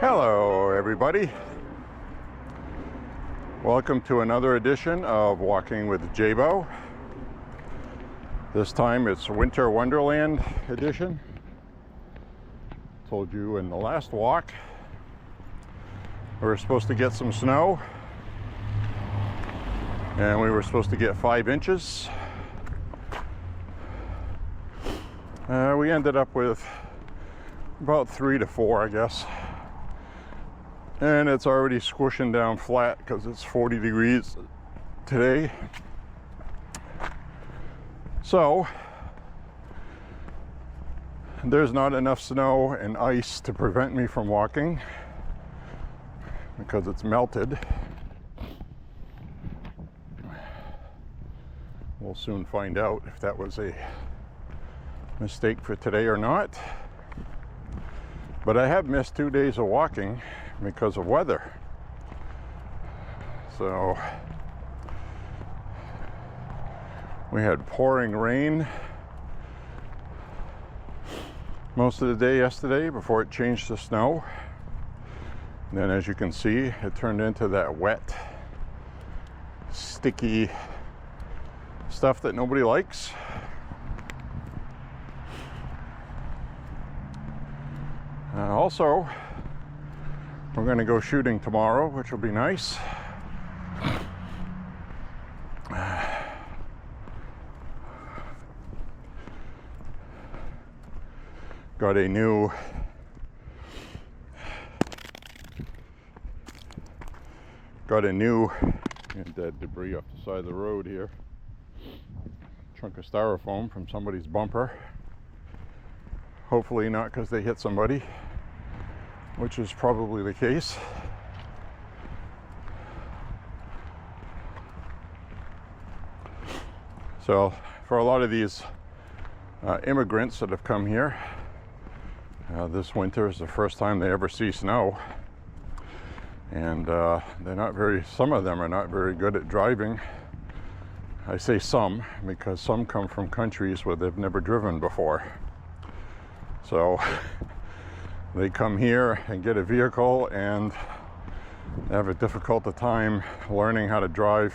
Hello everybody, welcome to another edition of Walking with J.Beau. This time it's Winter Wonderland edition. Told you in the last walk we were supposed to get some snow, and we were supposed to get 5 inches. We ended up with about 3 to 4, I guess. And it's already squishing down flat because it's 40 degrees today. So there's not enough snow and ice to prevent me from walking because it's melted. We'll soon find out if that was a mistake for today or not. But I have missed 2 days of walking because of weather. So we had pouring rain most of the day yesterday before it changed to snow. And then, as you can see, it turned into that wet, sticky stuff that nobody likes. Also, we're going to go shooting tomorrow, which will be nice. Got a new dead debris off the side of the road here. Chunk of styrofoam from somebody's bumper. Hopefully not because they hit somebody, which is probably the case. So for a lot of these immigrants that have come here, this winter is the first time they ever see snow. And some of them are not very good at driving. I say some because some come from countries where they've never driven before. So they come here and get a vehicle and have a difficult time learning how to drive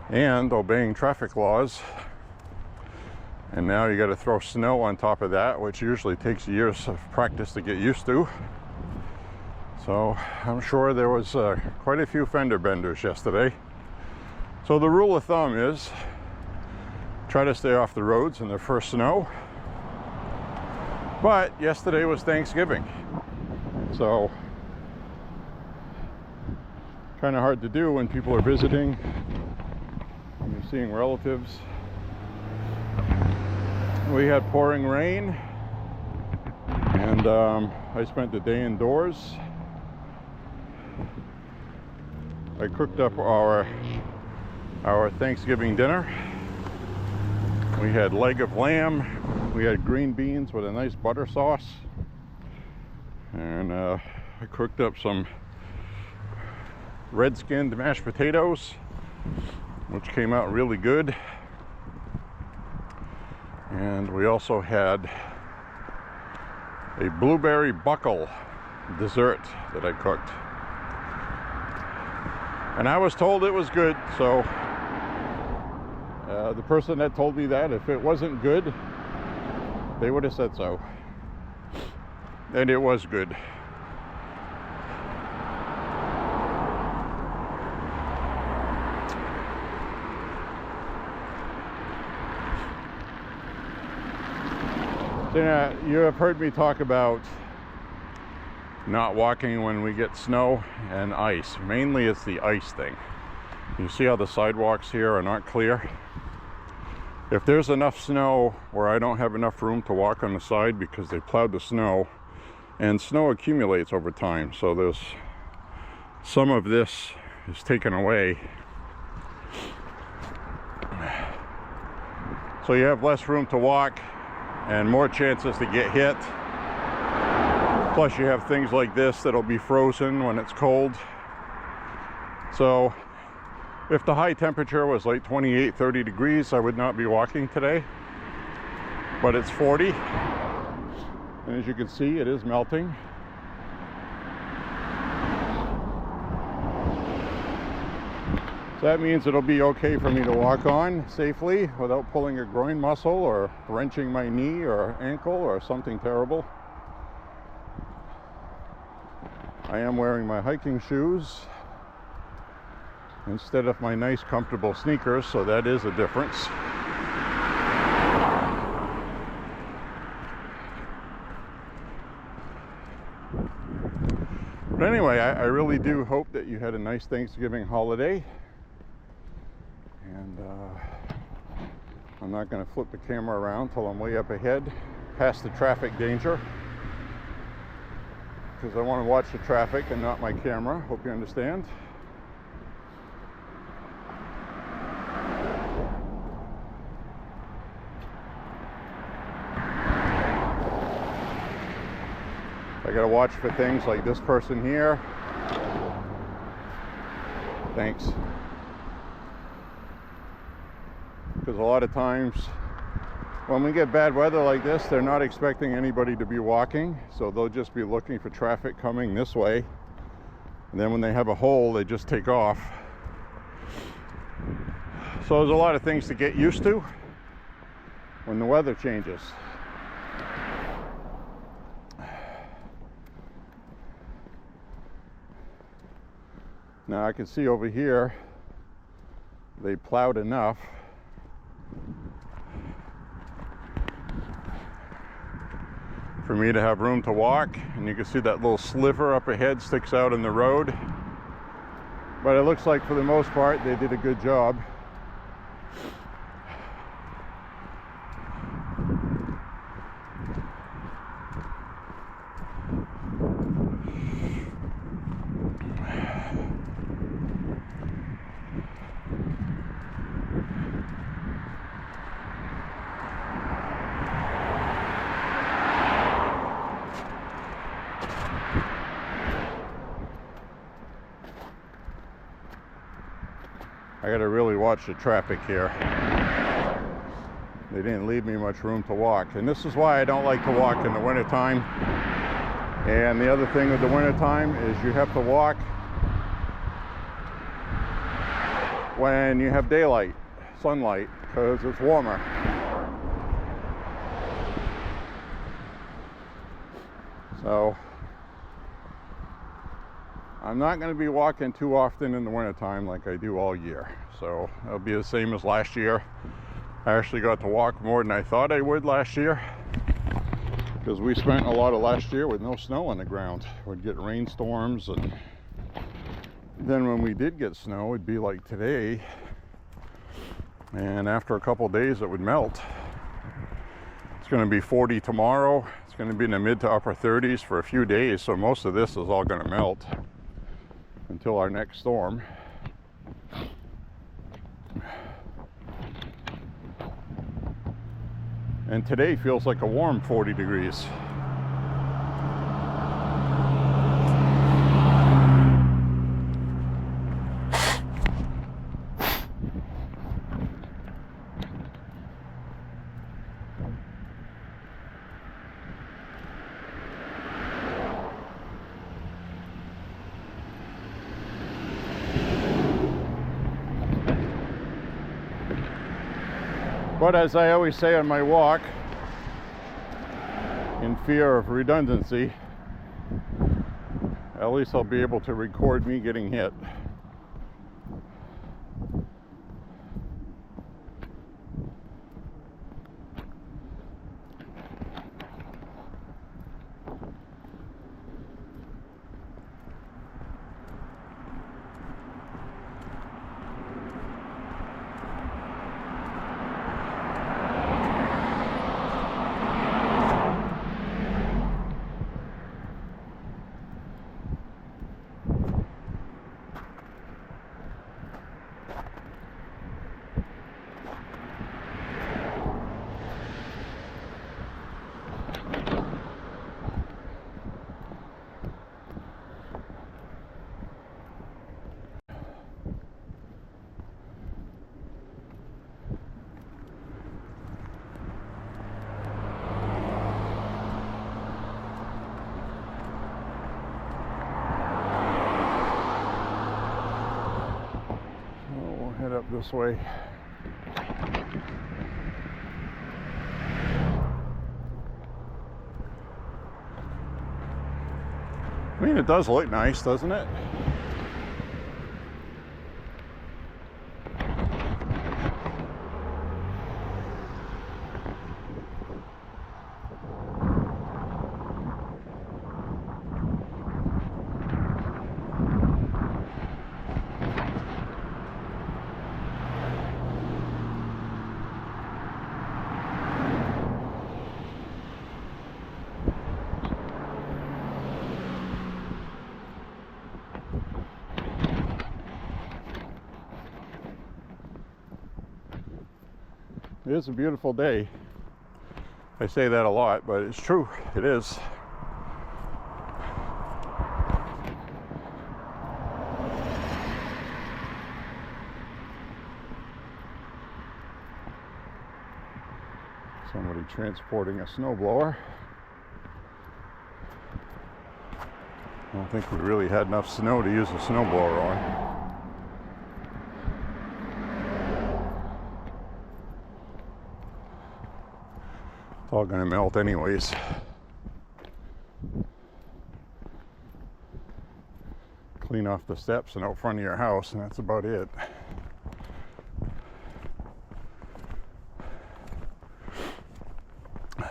and obeying traffic laws. And now you got to throw snow on top of that, which usually takes years of practice to get used to. So I'm sure there was quite a few fender benders yesterday. So the rule of thumb is try to stay off the roads in the first snow. But yesterday was Thanksgiving, so kind of hard to do when people are visiting and you're seeing relatives. We had pouring rain, and I spent the day indoors. I cooked up our Thanksgiving dinner. We had leg of lamb. We had green beans with a nice butter sauce, and I cooked up some red-skinned mashed potatoes, which came out really good. And we also had a blueberry buckle dessert that I cooked, and I was told it was good. So the person that told me that, if it wasn't good, they would have said so. And it was good. So, you have heard me talk about not walking when we get snow and ice. Mainly it's the ice thing. You see how the sidewalks here are not clear? If there's enough snow where I don't have enough room to walk on the side because they plowed the snow, and snow accumulates over time, so there's some of this is taken away. So you have less room to walk and more chances to get hit. Plus you have things like this that'll be frozen when it's cold. So if the high temperature was like 28, 30 degrees, I would not be walking today. But it's 40. And as you can see, it is melting. So that means it'll be okay for me to walk on safely without pulling a groin muscle or wrenching my knee or ankle or something terrible. I am wearing my hiking shoes instead of my nice comfortable sneakers, so that is a difference. But anyway, I really do hope that you had a nice Thanksgiving holiday. And I'm not going to flip the camera around till I'm way up ahead, past the traffic danger, because I want to watch the traffic and not my camera. Hope you understand. I got to watch for things like this person here. Thanks. Because a lot of times when we get bad weather like this, they're not expecting anybody to be walking, so they'll just be looking for traffic coming this way, and then when they have a hole, they just take off. So there's a lot of things to get used to when the weather changes. Now I can see over here they plowed enough for me to have room to walk, and you can see that little sliver up ahead sticks out in the road, but it looks like for the most part they did a good job. I gotta really watch the traffic here. They didn't leave me much room to walk, and this is why I don't like to walk in the wintertime. And the other thing with the wintertime is you have to walk when you have daylight, sunlight, because it's warmer. So I'm not going to be walking too often in the wintertime like I do all year. So it'll be the same as last year. I actually got to walk more than I thought I would last year, because we spent a lot of last year with no snow on the ground. We'd get rainstorms, and then when we did get snow, it'd be like today, and after a couple days it would melt. It's going to be 40 tomorrow. It's going to be in the mid to upper 30s for a few days, so most of this is all going to melt until our next storm. And today feels like a warm 40 degrees. But as I always say on my walk, in fear of redundancy, at least I'll be able to record me getting hit. up this way. I mean, it does look nice, doesn't it? It is a beautiful day. I say that a lot, but it's true. It is. Somebody transporting a snowblower. I don't think we really had enough snow to use a snowblower on. It's all going to melt anyways. Clean off the steps and out front of your house, and that's about it.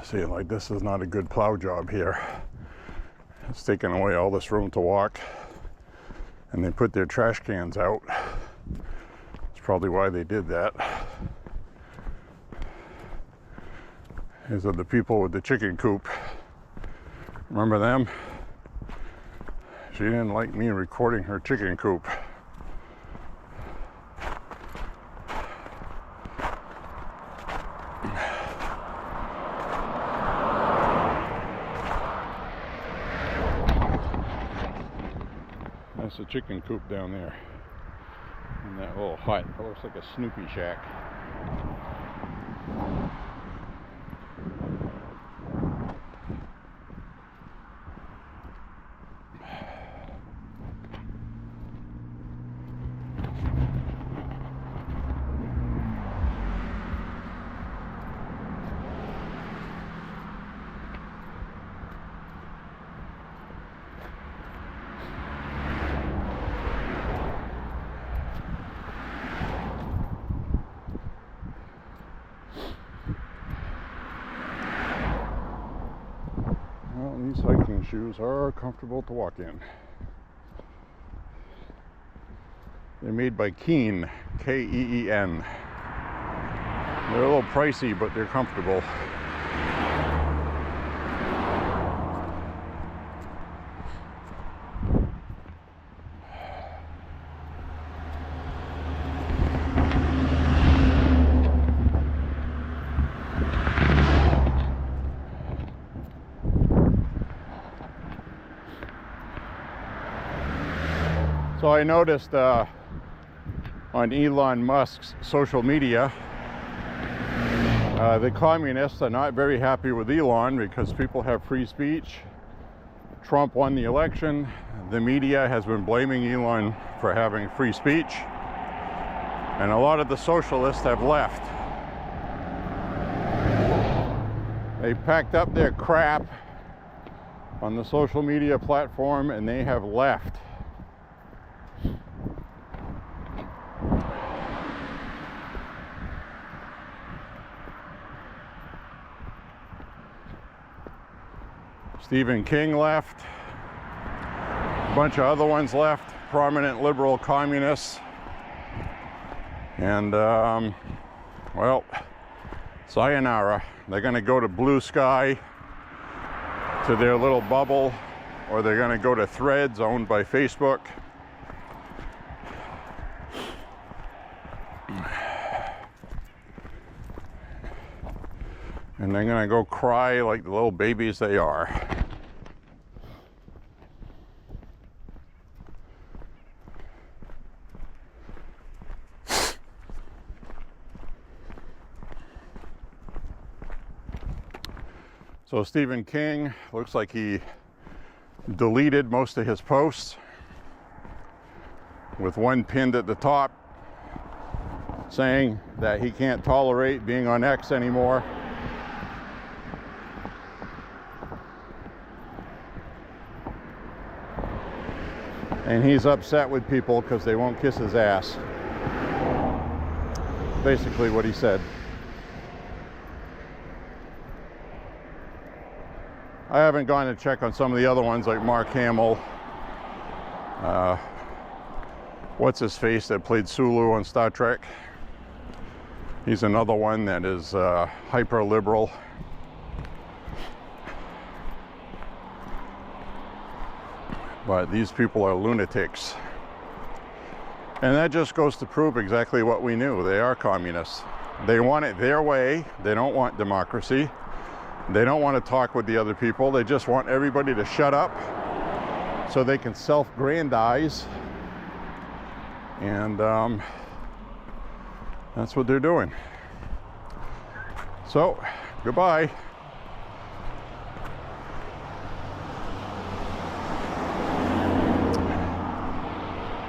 See, like, this is not a good plow job here. It's taking away all this room to walk, and they put their trash cans out. That's probably why they did that. These are the people with the chicken coop. Remember them? She didn't like me recording her chicken coop. That's a chicken coop down there. And that little hut. It looks like a Snoopy shack. These hiking shoes are comfortable to walk in. They're made by Keen, K-E-E-N. They're a little pricey, but they're comfortable. So I noticed on Elon Musk's social media, the communists are not very happy with Elon because people have free speech. Trump won the election. The media has been blaming Elon for having free speech. And a lot of the socialists have left. They packed up their crap on the social media platform and they have left. Stephen King left. A bunch of other ones left, prominent liberal communists. And, well, sayonara. They're going to go to Blue Sky, to their little bubble, or they're going to go to Threads, owned by Facebook. And they're going to go cry like the little babies they are. So Stephen King, looks like he deleted most of his posts with one pinned at the top. saying that he can't tolerate being on X anymore. And he's upset with people because they won't kiss his ass. Basically what he said. I haven't gone to check on some of the other ones like Mark Hamill. What's his face that played Sulu on Star Trek? He's another one that is hyper liberal. But these people are lunatics. And that just goes to prove exactly what we knew. They are communists. They want it their way. They don't want democracy. They don't want to talk with the other people. They just want everybody to shut up so they can self-grandize. And that's what they're doing. So, goodbye.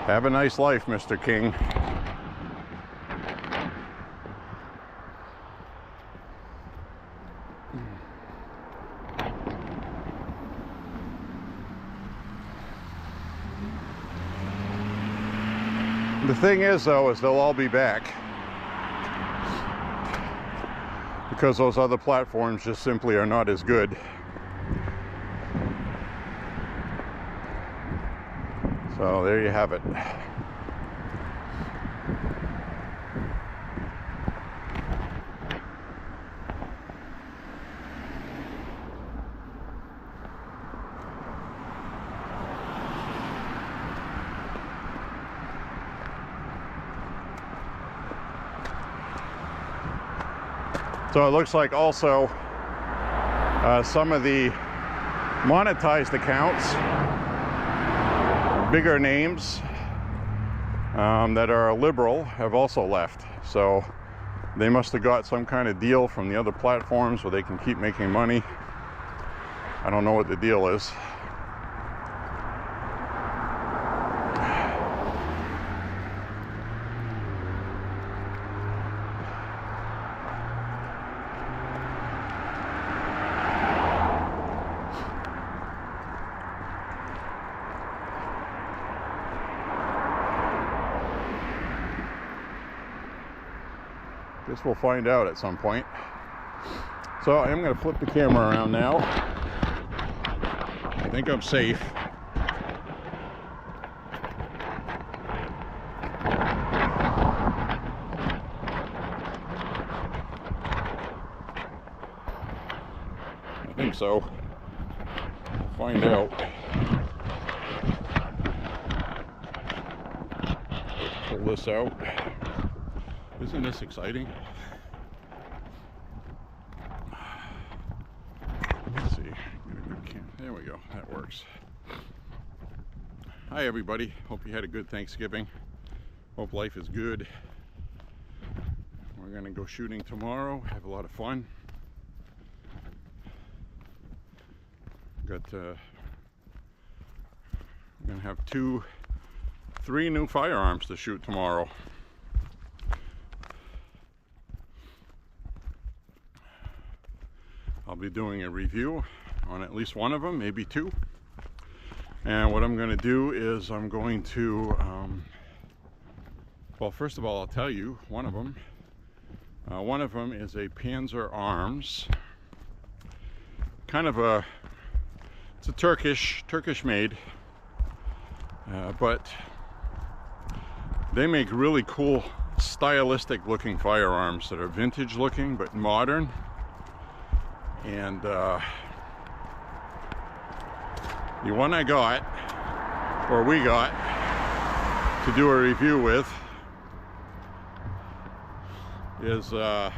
Have a nice life, Mr. King. The thing is, though, is they'll all be back because those other platforms just simply are not as good. So there you have it. So it looks like also some of the monetized accounts, bigger names that are liberal, have also left. So they must have got some kind of deal from the other platforms where they can keep making money. I don't know what the deal is. Guess we'll find out at some point. So I'm going to flip the camera around now. I think I'm safe. I think so. Find out. Pull this out. Isn't this exciting? Let's see. Get a good cam. There we go. That works. Hi, everybody. Hope you had a good Thanksgiving. Hope life is good. We're gonna go shooting tomorrow. Have a lot of fun. We're gonna have 3 new firearms to shoot tomorrow. I'll be doing a review on at least one of them, maybe 2. And what I'm going to do is I'm going to, well, first of all, I'll tell you one of them. One of them is a Panzer Arms, kind of it's a Turkish made, but they make really cool, stylistic looking firearms that are vintage looking but modern. And the one I got, or we got, to do a review with is the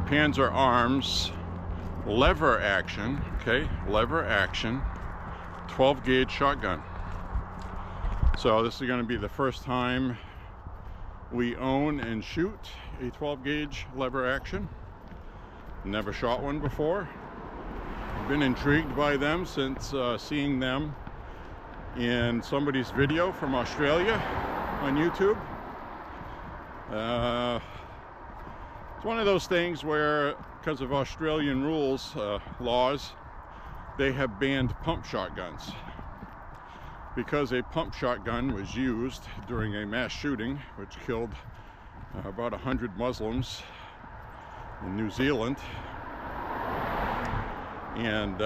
Panzer Arms lever action, okay, lever action 12 gauge shotgun. So this is going to be the first time we own and shoot a 12 gauge lever action. Never shot one before. Been intrigued by them since seeing them in somebody's video from Australia. on YouTube. It's one of those things where, because of Australian laws, they have banned pump shotguns. Because a pump shotgun was used during a mass shooting which killed about 100 Muslims in New Zealand, and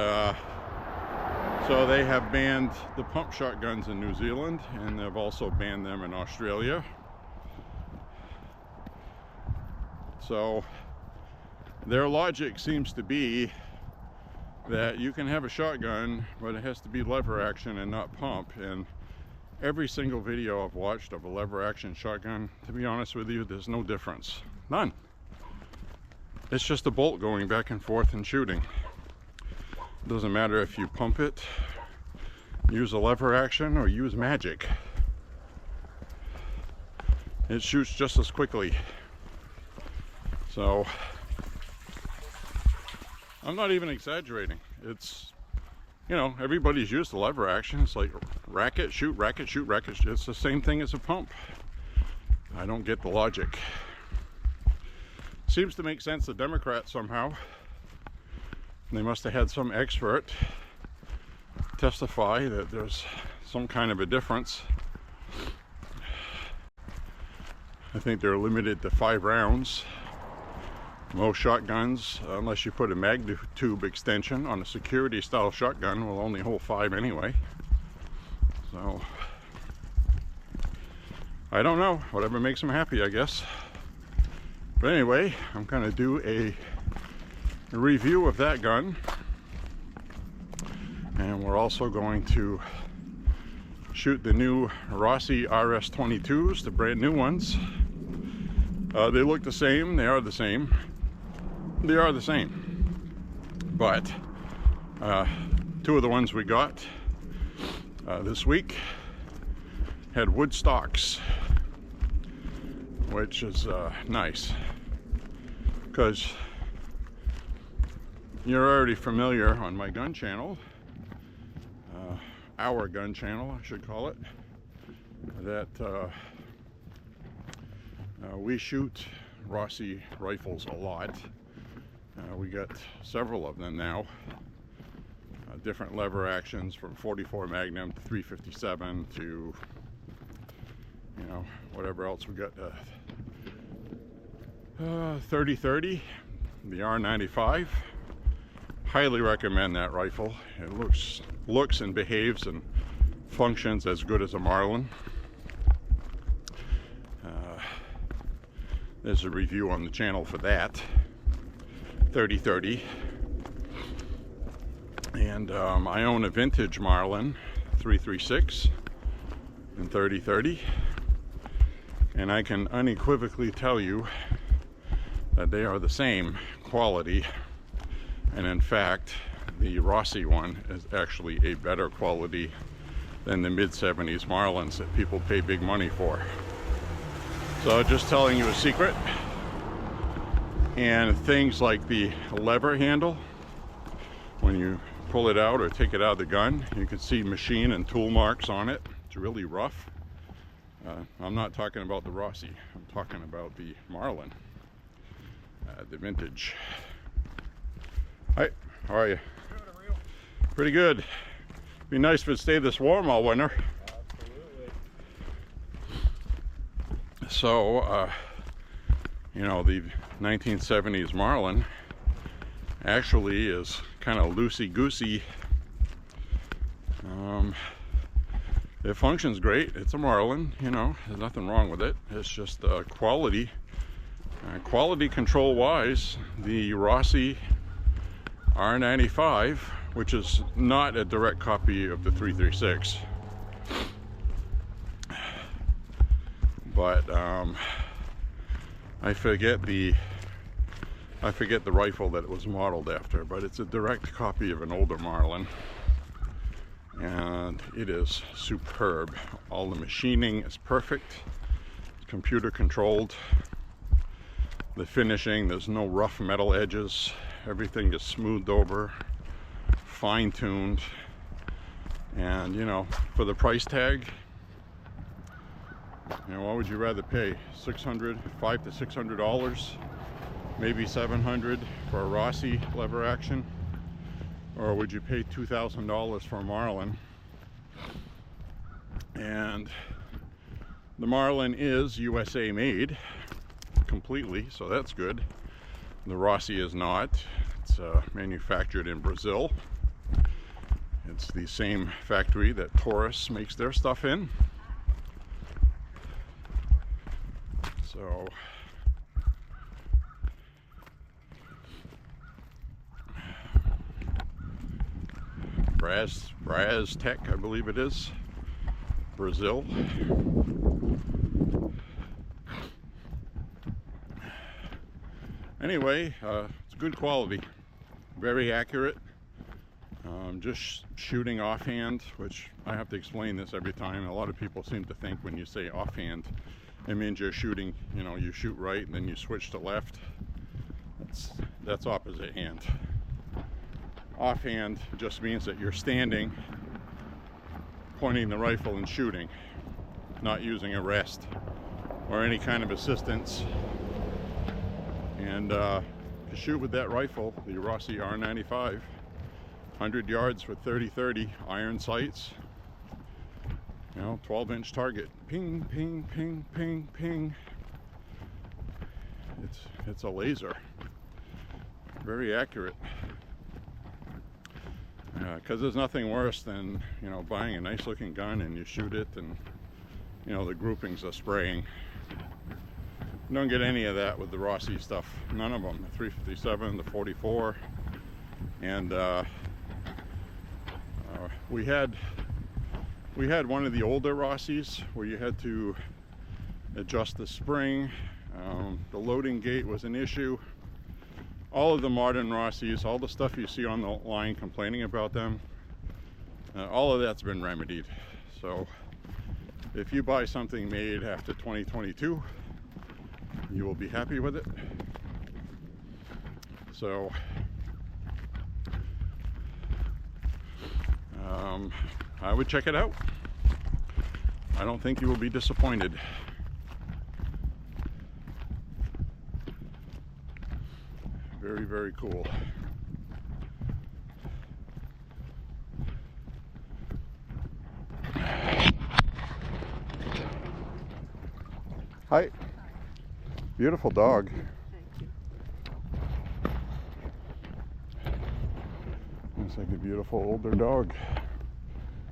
so they have banned the pump shotguns in New Zealand, and they've also banned them in Australia. So their logic seems to be that you can have a shotgun, but it has to be lever action and not pump. And every single video I've watched of a lever action shotgun, to be honest with you, there's no difference. None. It's just a bolt going back and forth and shooting. It doesn't matter if you pump it, use a lever action, or use magic. It shoots just as quickly. So I'm not even exaggerating. It's, you know, everybody's used to lever action. It's like racket, shoot, racket, shoot, racket. It's the same thing as a pump. I don't get the logic. Seems to make sense to Democrats somehow. They must have had some expert testify that there's some kind of a difference. I think they're limited to 5 rounds. Most shotguns, unless you put a mag tube extension on a security style shotgun, will only hold 5 anyway. So I don't know, whatever makes them happy, I guess. But anyway, I'm gonna do a review of that gun, and we're also going to shoot the new Rossi RS-22s, the brand new ones. They look the same, they are the same. They are the same, but 2 of the ones we got this week had wood stocks, which is nice, because you're already familiar on my gun channel, our gun channel I should call it, that we shoot Rossi rifles a lot. We got several of them now, different lever actions from 44 Magnum to 357 to, you know, whatever else we got. 30-30, the R95. Highly recommend that rifle. It looks and behaves and functions as good as a Marlin. There's a review on the channel for that. 30-30. And I own a vintage Marlin 336 in 30-30, and I can unequivocally tell you that they are the same quality, and in fact the Rossi one is actually a better quality than the mid-70s Marlins that people pay big money for. So just telling you a secret. And things like the lever handle, when you pull it out or take it out of the gun, you can see machine and tool marks on it. It's really rough. I'm not talking about the Rossi, I'm talking about the Marlin, the vintage. Hi, how are you? Good, how are you? Pretty good. Be nice if it stayed this warm all winter. Absolutely. So, you know, the 1970s Marlin actually is kind of loosey-goosey. It functions great. It's a Marlin, you know, there's nothing wrong with it. It's just quality control wise, the Rossi R95, which is not a direct copy of the 336, but I forget the rifle that it was modeled after, but it's a direct copy of an older Marlin, and it is superb. All the machining is perfect, it's computer controlled. The finishing, there's no rough metal edges, everything is smoothed over, fine-tuned, and you know, for the price tag, You know, what would you rather pay? $500 to $600, maybe $700 for a Rossi lever action, or would you pay $2,000 for a Marlin? And the Marlin is USA made completely, so that's good. The Rossi is not. It's manufactured in Brazil. It's the same factory that Taurus makes their stuff in. So Braz Tech, I believe it is, Brazil. Anyway, it's good quality, very accurate. Just shooting offhand, which I have to explain this every time. A lot of people seem to think when you say offhand, it means you're shooting, you know, you shoot right and then you switch to left. That's opposite hand. Offhand just means that you're standing, pointing the rifle and shooting, not using a rest or any kind of assistance. And to shoot with that rifle, the Rossi R95, 100 yards with 30-30 iron sights, you know, 12-inch target, ping, ping, ping, ping, ping. It's a laser, very accurate. Because there's nothing worse than, you know, buying a nice looking gun and you shoot it and, you know, the groupings are spraying. You don't get any of that with the Rossi stuff. None of them. The 357, the 44, and we had one of the older Rossis where you had to adjust the spring. The loading gate was an issue. All of the modern Rossis, all the stuff you see on the line complaining about them, all of that's been remedied. So if you buy something made after 2022, you will be happy with it. So I would check it out. I don't think you will be disappointed. Very, very cool. Hi. Beautiful dog. Thank you. Looks like a beautiful older dog.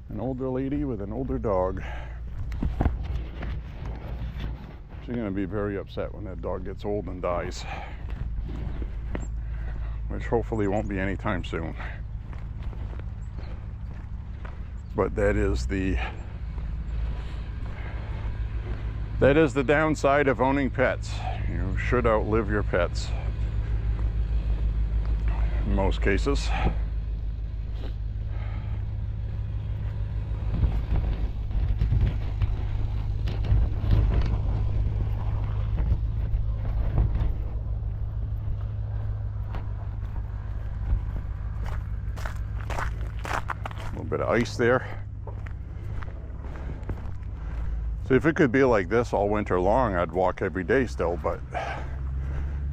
An older lady with an older dog. She's going to be very upset when that dog gets old and dies, which hopefully won't be anytime soon. But that is the downside of owning pets. You should outlive your pets in most cases. A little bit of ice there. So if it could be like this all winter long, I'd walk every day still, but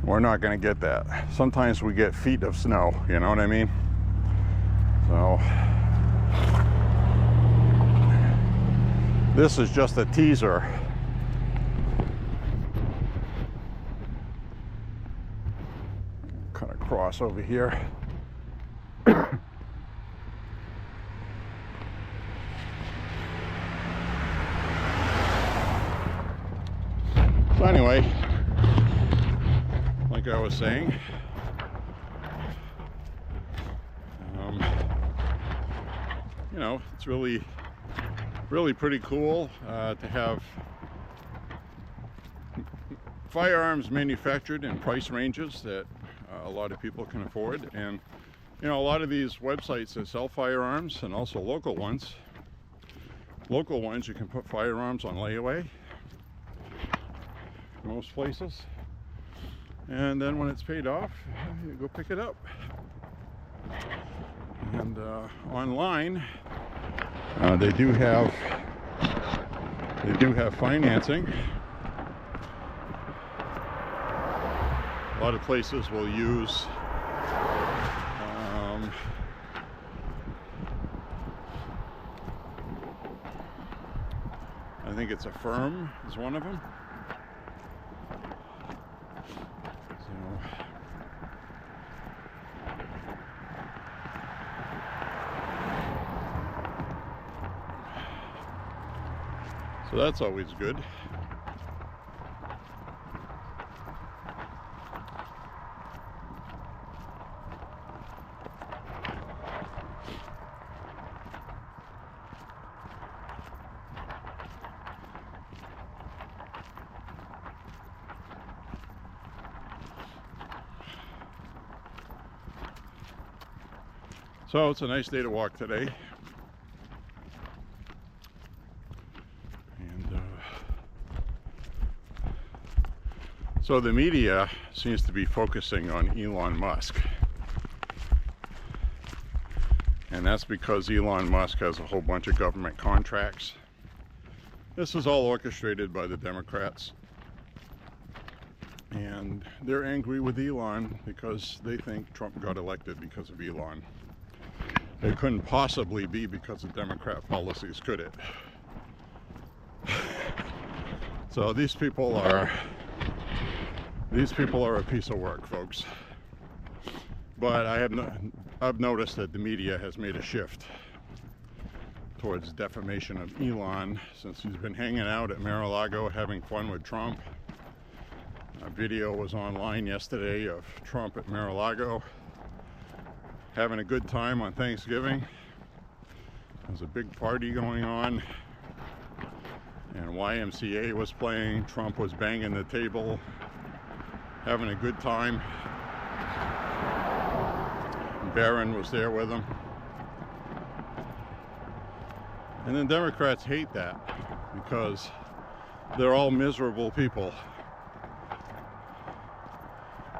we're not going to get that. Sometimes we get feet of snow, you know what I mean? So this is just a teaser. Kind of cross over here. So anyway, like I was saying, you know, it's really pretty cool to have firearms manufactured in price ranges that a lot of people can afford. And you know, a lot of these websites that sell firearms, and also local ones, you can put firearms on layaway most places, and then when it's paid off, you go pick it up. And online they do have They do have financing. A lot of places will use I think it's a firm is one of them. So that's always good. So it's a nice day to walk today. And so the media seems to be focusing on Elon Musk. And that's because Elon Musk has a whole bunch of government contracts. This is all orchestrated by the Democrats. And they're angry with Elon because they think Trump got elected because of Elon. It couldn't possibly be because of Democrat policies, could it? So these people are a piece of work, folks. But I've noticed that the media has made a shift towards defamation of Elon since he's been hanging out at Mar-a-Lago having fun with Trump. A video was online yesterday of Trump at Mar-a-Lago having a good time on Thanksgiving. There's a big party going on, and YMCA was playing. Trump was banging the table, having a good time. Barron was there with him. And then Democrats hate that because they're all miserable people,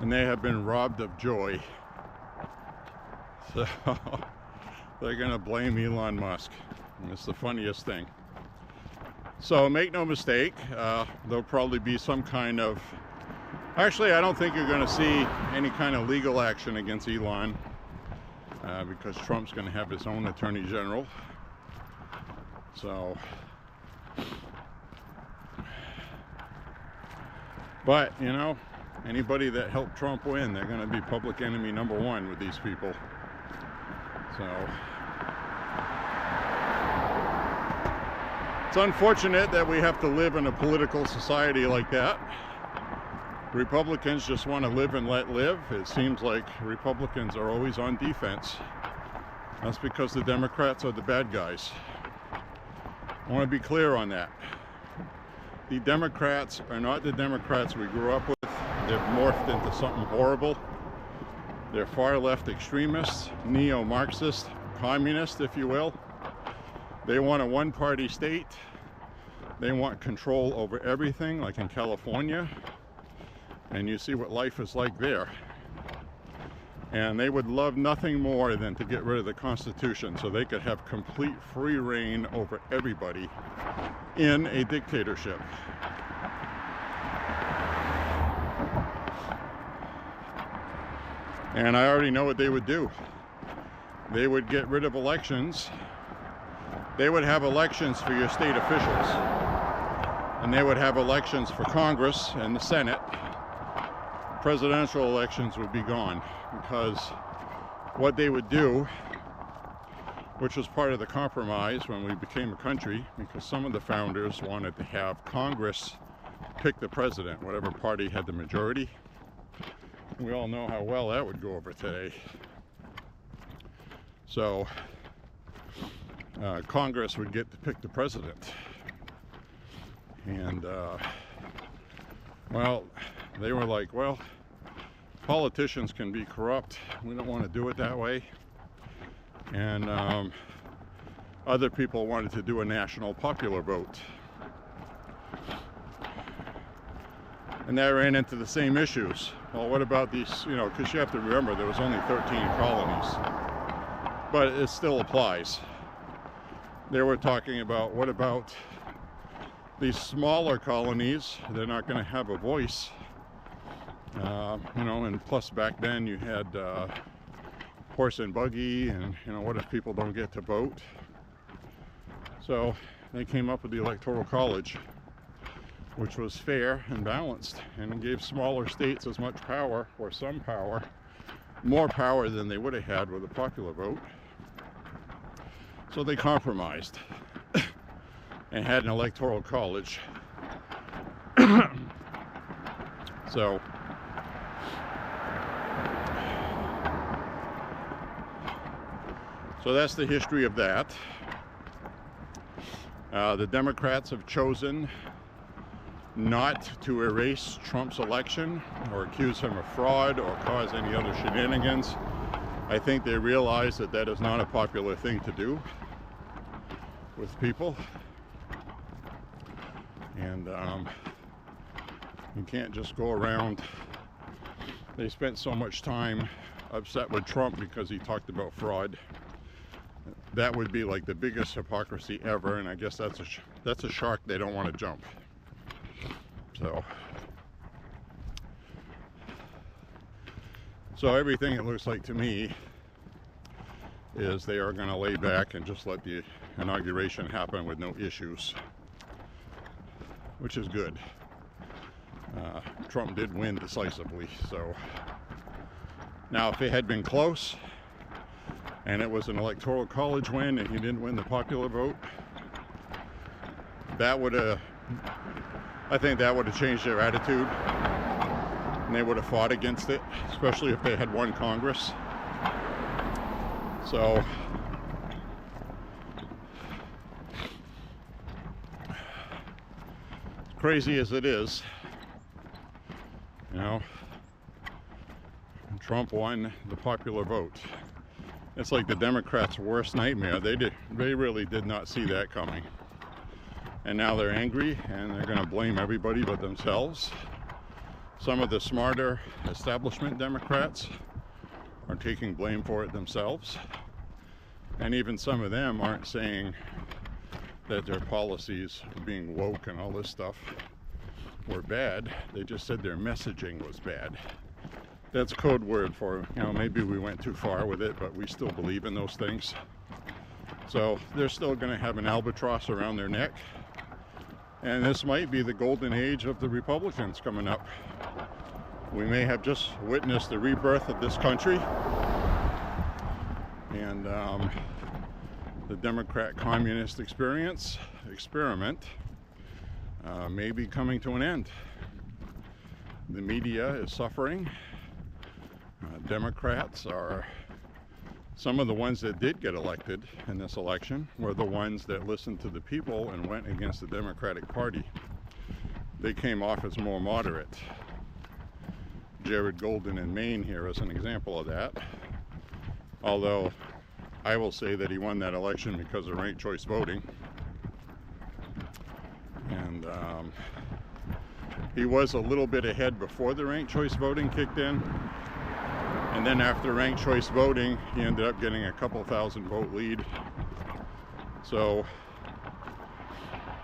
and they have been robbed of joy. So they're going to blame Elon Musk. And it's the funniest thing. So make no mistake, there'll probably be some kind of... Actually, I don't think you're going to see any kind of legal action against Elon because Trump's going to have his own attorney general. So... But, you know, anybody that helped Trump win, they're going to be public enemy number one with these people. So it's unfortunate that we have to live in a political society like that. Republicans just want to live and let live. It seems like Republicans are always on defense. That's because the Democrats are the bad guys. I want to be clear on that. The Democrats are not the Democrats we grew up with. They've morphed into something horrible. They're far left extremists, neo-Marxist, communist, if you will. They want a one-party state. They want control over everything, like in California. And you see what life is like there. And they would love nothing more than to get rid of the Constitution so they could have complete free reign over everybody in a dictatorship. And I already know what they would do. They would get rid of elections. They would have elections for your state officials. And they would have elections for Congress and the Senate. Presidential elections would be gone because what they would do, which was part of the compromise when we became a country, because some of the founders wanted to have Congress pick the president, whatever party had the majority. We all know how well that would go over today. So Congress would get to pick the president. And well, they were like, well, politicians can be corrupt. We don't want to do it that way. And other people wanted to do a national popular vote. And that ran into the same issues. Well, what about these, you know, because you have to remember there was only 13 colonies. But it still applies. They were talking about, what about these smaller colonies, they're not going to have a voice. You know, and plus back then you had horse and buggy, and you know, what if people don't get to vote? So they came up with the Electoral College, which was fair and balanced, and gave smaller states as much power, or some power, more power than they would have had with a popular vote. So they compromised and had an Electoral College. So that's the history of that. The Democrats have chosen not to erase Trump's election or accuse him of fraud or cause any other shenanigans. I think they realize that that is not a popular thing to do with people. And you can't just go around. They spent so much time upset with Trump because he talked about fraud. That would be like the biggest hypocrisy ever, and I guess that's a shark they don't want to jump. So everything it looks like to me is they are going to lay back and just let the inauguration happen with no issues, which is good. Trump did win decisively. So now if it had been close and it was an Electoral College win and he didn't win the popular vote, I think that would have changed their attitude, and they would have fought against it, especially if they had won Congress. So crazy as it is, you know, Trump won the popular vote. It's like the Democrats' worst nightmare. They really did not see that coming. And now they're angry and they're going to blame everybody but themselves. Some of the smarter establishment Democrats are taking blame for it themselves. And even some of them aren't saying that their policies, being woke and all this stuff, were bad. They just said their messaging was bad. That's code word for, you know, maybe we went too far with it, but we still believe in those things. So they're still going to have an albatross around their neck. And this might be the golden age of the Republicans coming up. We may have just witnessed the rebirth of this country. And the Democrat communist experiment may be coming to an end. The media is suffering. Democrats are, some of the ones that did get elected in this election were the ones that listened to the people and went against the Democratic Party. They came off as more moderate. Jared Golden in Maine here is an example of that. Although I will say that he won that election because of ranked choice voting. And he was a little bit ahead before the ranked choice voting kicked in. And then after ranked choice voting, he ended up getting a couple thousand vote lead. So,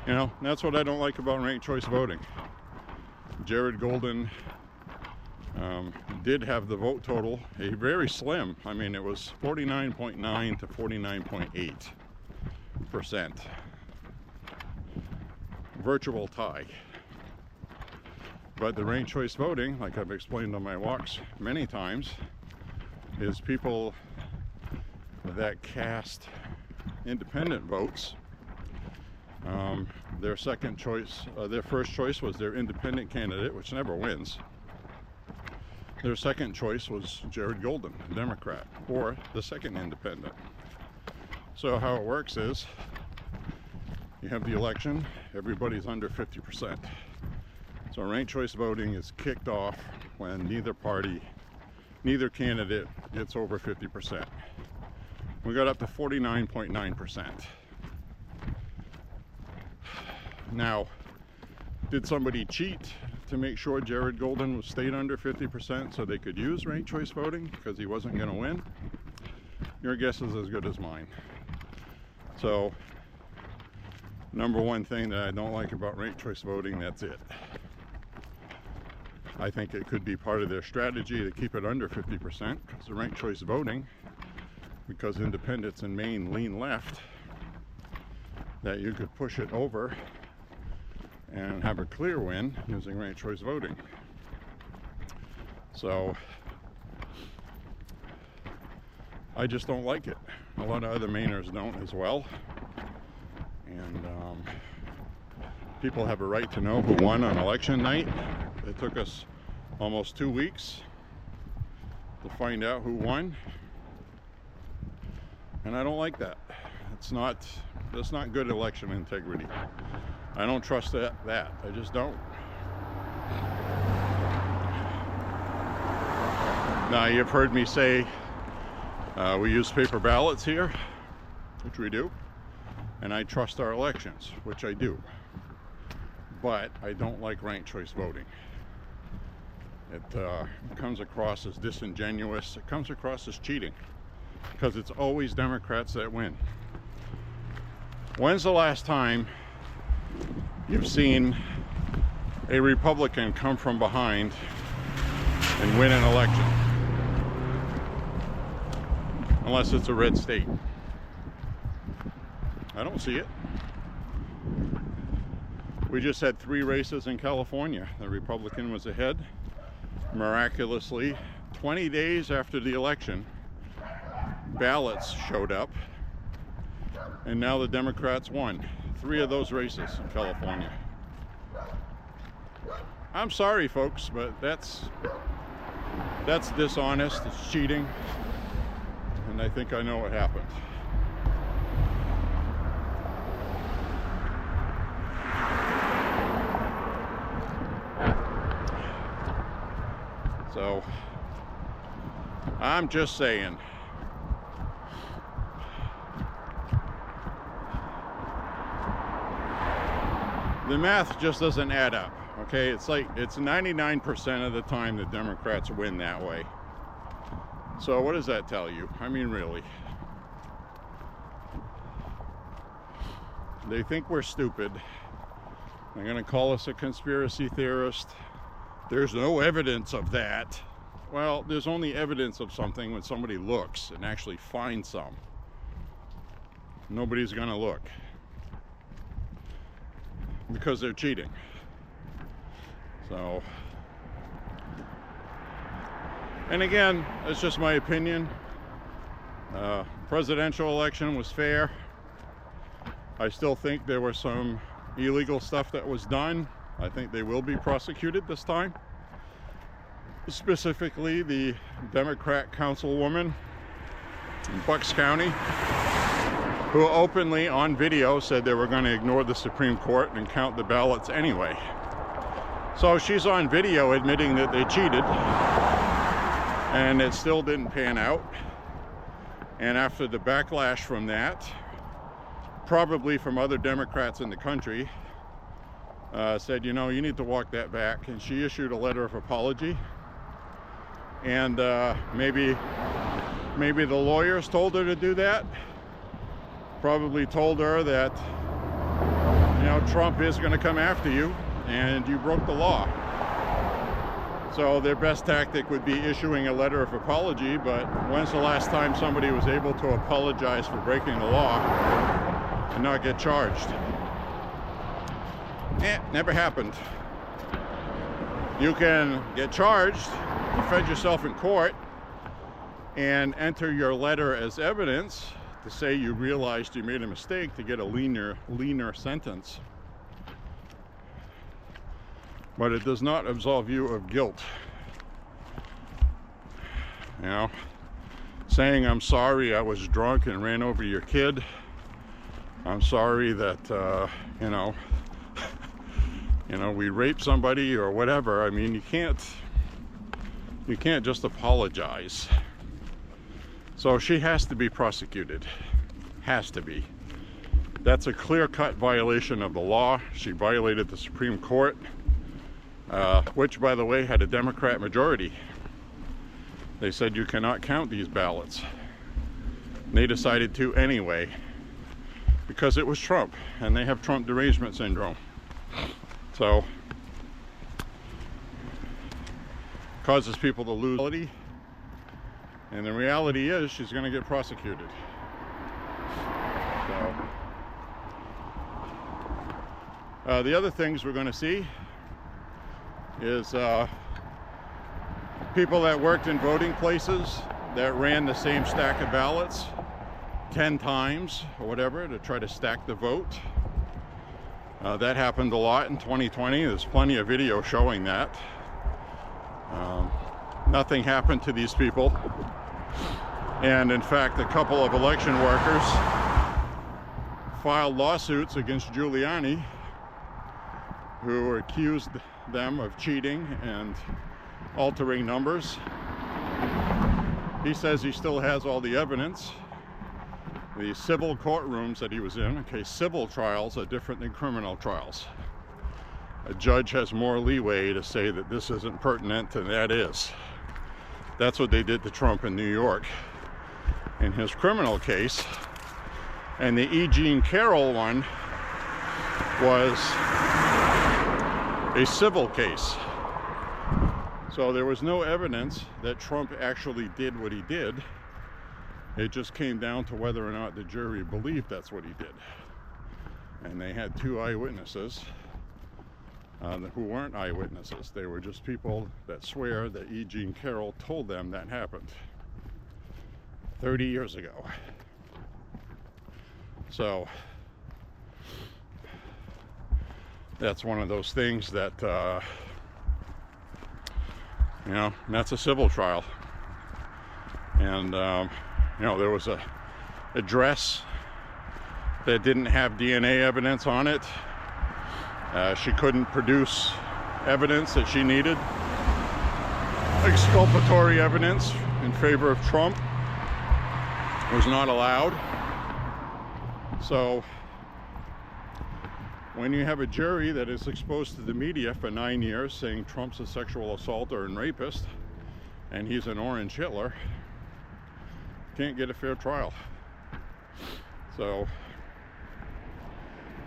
you know, that's what I don't like about ranked choice voting. Jared Golden did have the vote total, a very slim. I mean, it was 49.9 to 49.8%. Virtual tie. But the ranked choice voting, like I've explained on my walks many times, is people that cast independent votes. Their second choice, their first choice was their independent candidate, which never wins. Their second choice was Jared Golden, a Democrat, or the second independent. So how it works is, you have the election, everybody's under 50%. So ranked choice voting is kicked off when neither candidate gets over 50%. We got up to 49.9%. Now, did somebody cheat to make sure Jared Golden stayed under 50% so they could use ranked choice voting because he wasn't going to win? Your guess is as good as mine. So number one thing that I don't like about ranked choice voting. That's it. I think it could be part of their strategy to keep it under 50%, because the ranked choice voting, because independents in Maine lean left, that you could push it over and have a clear win using ranked choice voting. So I just don't like it. A lot of other Mainers don't as well. And people have a right to know who won on election night. It took us almost 2 weeks to find out who won. And I don't like that. That's not good election integrity. I don't trust that. I just don't. Now, you've heard me say we use paper ballots here, which we do, and I trust our elections, which I do. But I don't like ranked choice voting. It comes across as disingenuous. It comes across as cheating, because it's always Democrats that win. When's the last time you've seen a Republican come from behind and win an election? Unless it's a red state. I don't see it. We just had 3 races in California. The Republican was ahead. Miraculously, 20 days after the election, ballots showed up, and now the Democrats won 3 of those races in California. I'm sorry, folks, but that's dishonest. It's cheating. And I think I know what happened. So, I'm just saying. The math just doesn't add up, okay? It's 99% of the time the Democrats win that way. So what does that tell you? I mean, really. They think we're stupid. They're going to call us a conspiracy theorist. There's no evidence of that. Well, there's only evidence of something when somebody looks and actually finds some. Nobody's going to look, because they're cheating. So, and again, that's just my opinion. Presidential election was fair. I still think there was some illegal stuff that was done. I think they will be prosecuted this time. Specifically, the Democrat councilwoman in Bucks County, who openly on video said they were going to ignore the Supreme Court and count the ballots anyway. So she's on video admitting that they cheated, and it still didn't pan out. And after the backlash from that, probably from other Democrats in the country, said, you know, you need to walk that back. And she issued a letter of apology. And maybe the lawyers told her to do that. Probably told her that, you know, Trump is going to come after you and you broke the law. So their best tactic would be issuing a letter of apology, but when's the last time somebody was able to apologize for breaking the law and not get charged? Never happened. You can get charged, defend yourself in court, and enter your letter as evidence to say you realized you made a mistake to get a leaner sentence. But it does not absolve you of guilt. You know, saying I'm sorry I was drunk and ran over your kid. I'm sorry that you know, we raped somebody or whatever. I mean, you can't just apologize. So she has to be prosecuted. Has to be. That's a clear-cut violation of the law. She violated the Supreme Court, which, by the way, had a Democrat majority. They said you cannot count these ballots. And they decided to anyway. because it was Trump, and they have Trump derangement syndrome. So, causes people to lose reality, and the reality is she's going to get prosecuted. So, the other things we're going to see is people that worked in voting places that ran the same stack of ballots 10 times or whatever to try to stack the vote. That happened a lot in 2020. There's plenty of video showing that. Nothing happened to these people. And in fact, a couple of election workers filed lawsuits against Giuliani, who accused them of cheating and altering numbers. He says he still has all the evidence. The civil courtrooms that he was in, okay, civil trials are different than criminal trials. A judge has more leeway to say that this isn't pertinent, and that is. That's what they did to Trump in New York in his criminal case. And the E. Jean Carroll one was a civil case. So there was no evidence that Trump actually did what he did. It just came down to whether or not the jury believed that's what he did. And they had 2 eyewitnesses who weren't eyewitnesses. They were just people that swear that E. Jean Carroll told them that happened 30 years ago. So that's one of those things that, you know, that's a civil trial. And, you know, there was a dress that didn't have DNA evidence on it. She couldn't produce evidence that she needed. Exculpatory evidence in favor of Trump was not allowed. So when you have a jury that is exposed to the media for 9 years saying Trump's a sexual assaulter and rapist and he's an orange Hitler, can't get a fair trial. So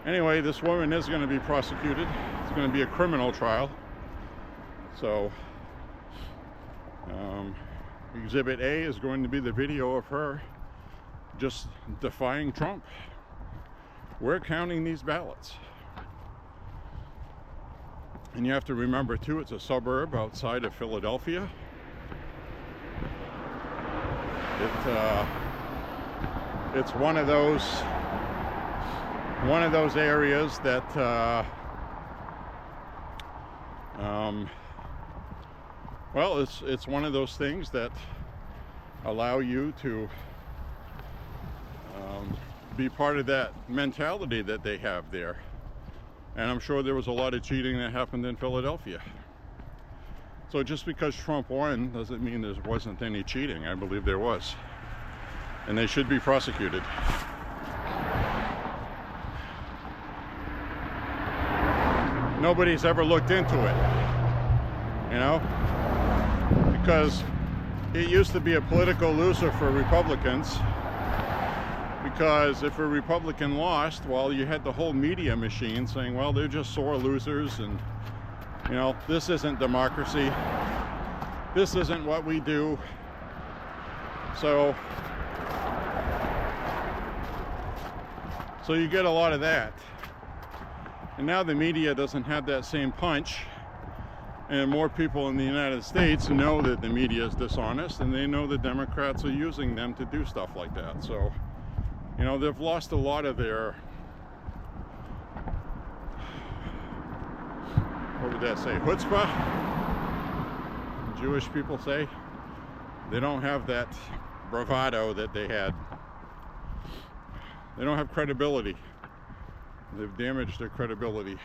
anyway, this woman is going to be prosecuted. It's going to be a criminal trial. So Exhibit A is going to be the video of her just defying Trump. We're counting these ballots. And you have to remember too, it's a suburb outside of Philadelphia. It's one of those areas that well, it's one of those things that allow you to be part of that mentality that they have there. And I'm sure there was a lot of cheating that happened in Philadelphia. So just because Trump won doesn't mean there wasn't any cheating. I believe there was. And they should be prosecuted. Nobody's ever looked into it, you know, because it used to be a political loser for Republicans, because if a Republican lost, well, you had the whole media machine saying, well, they're just sore losers, and, you know, this isn't democracy, this isn't what we do. So you get a lot of that. And now the media doesn't have that same punch, and more people in the United States know that the media is dishonest, and they know the Democrats are using them to do stuff like that. So, you know, they've lost a lot of their, what would that say, chutzpah? Jewish people say. They don't have that bravado that they had. They don't have credibility. They've damaged their credibility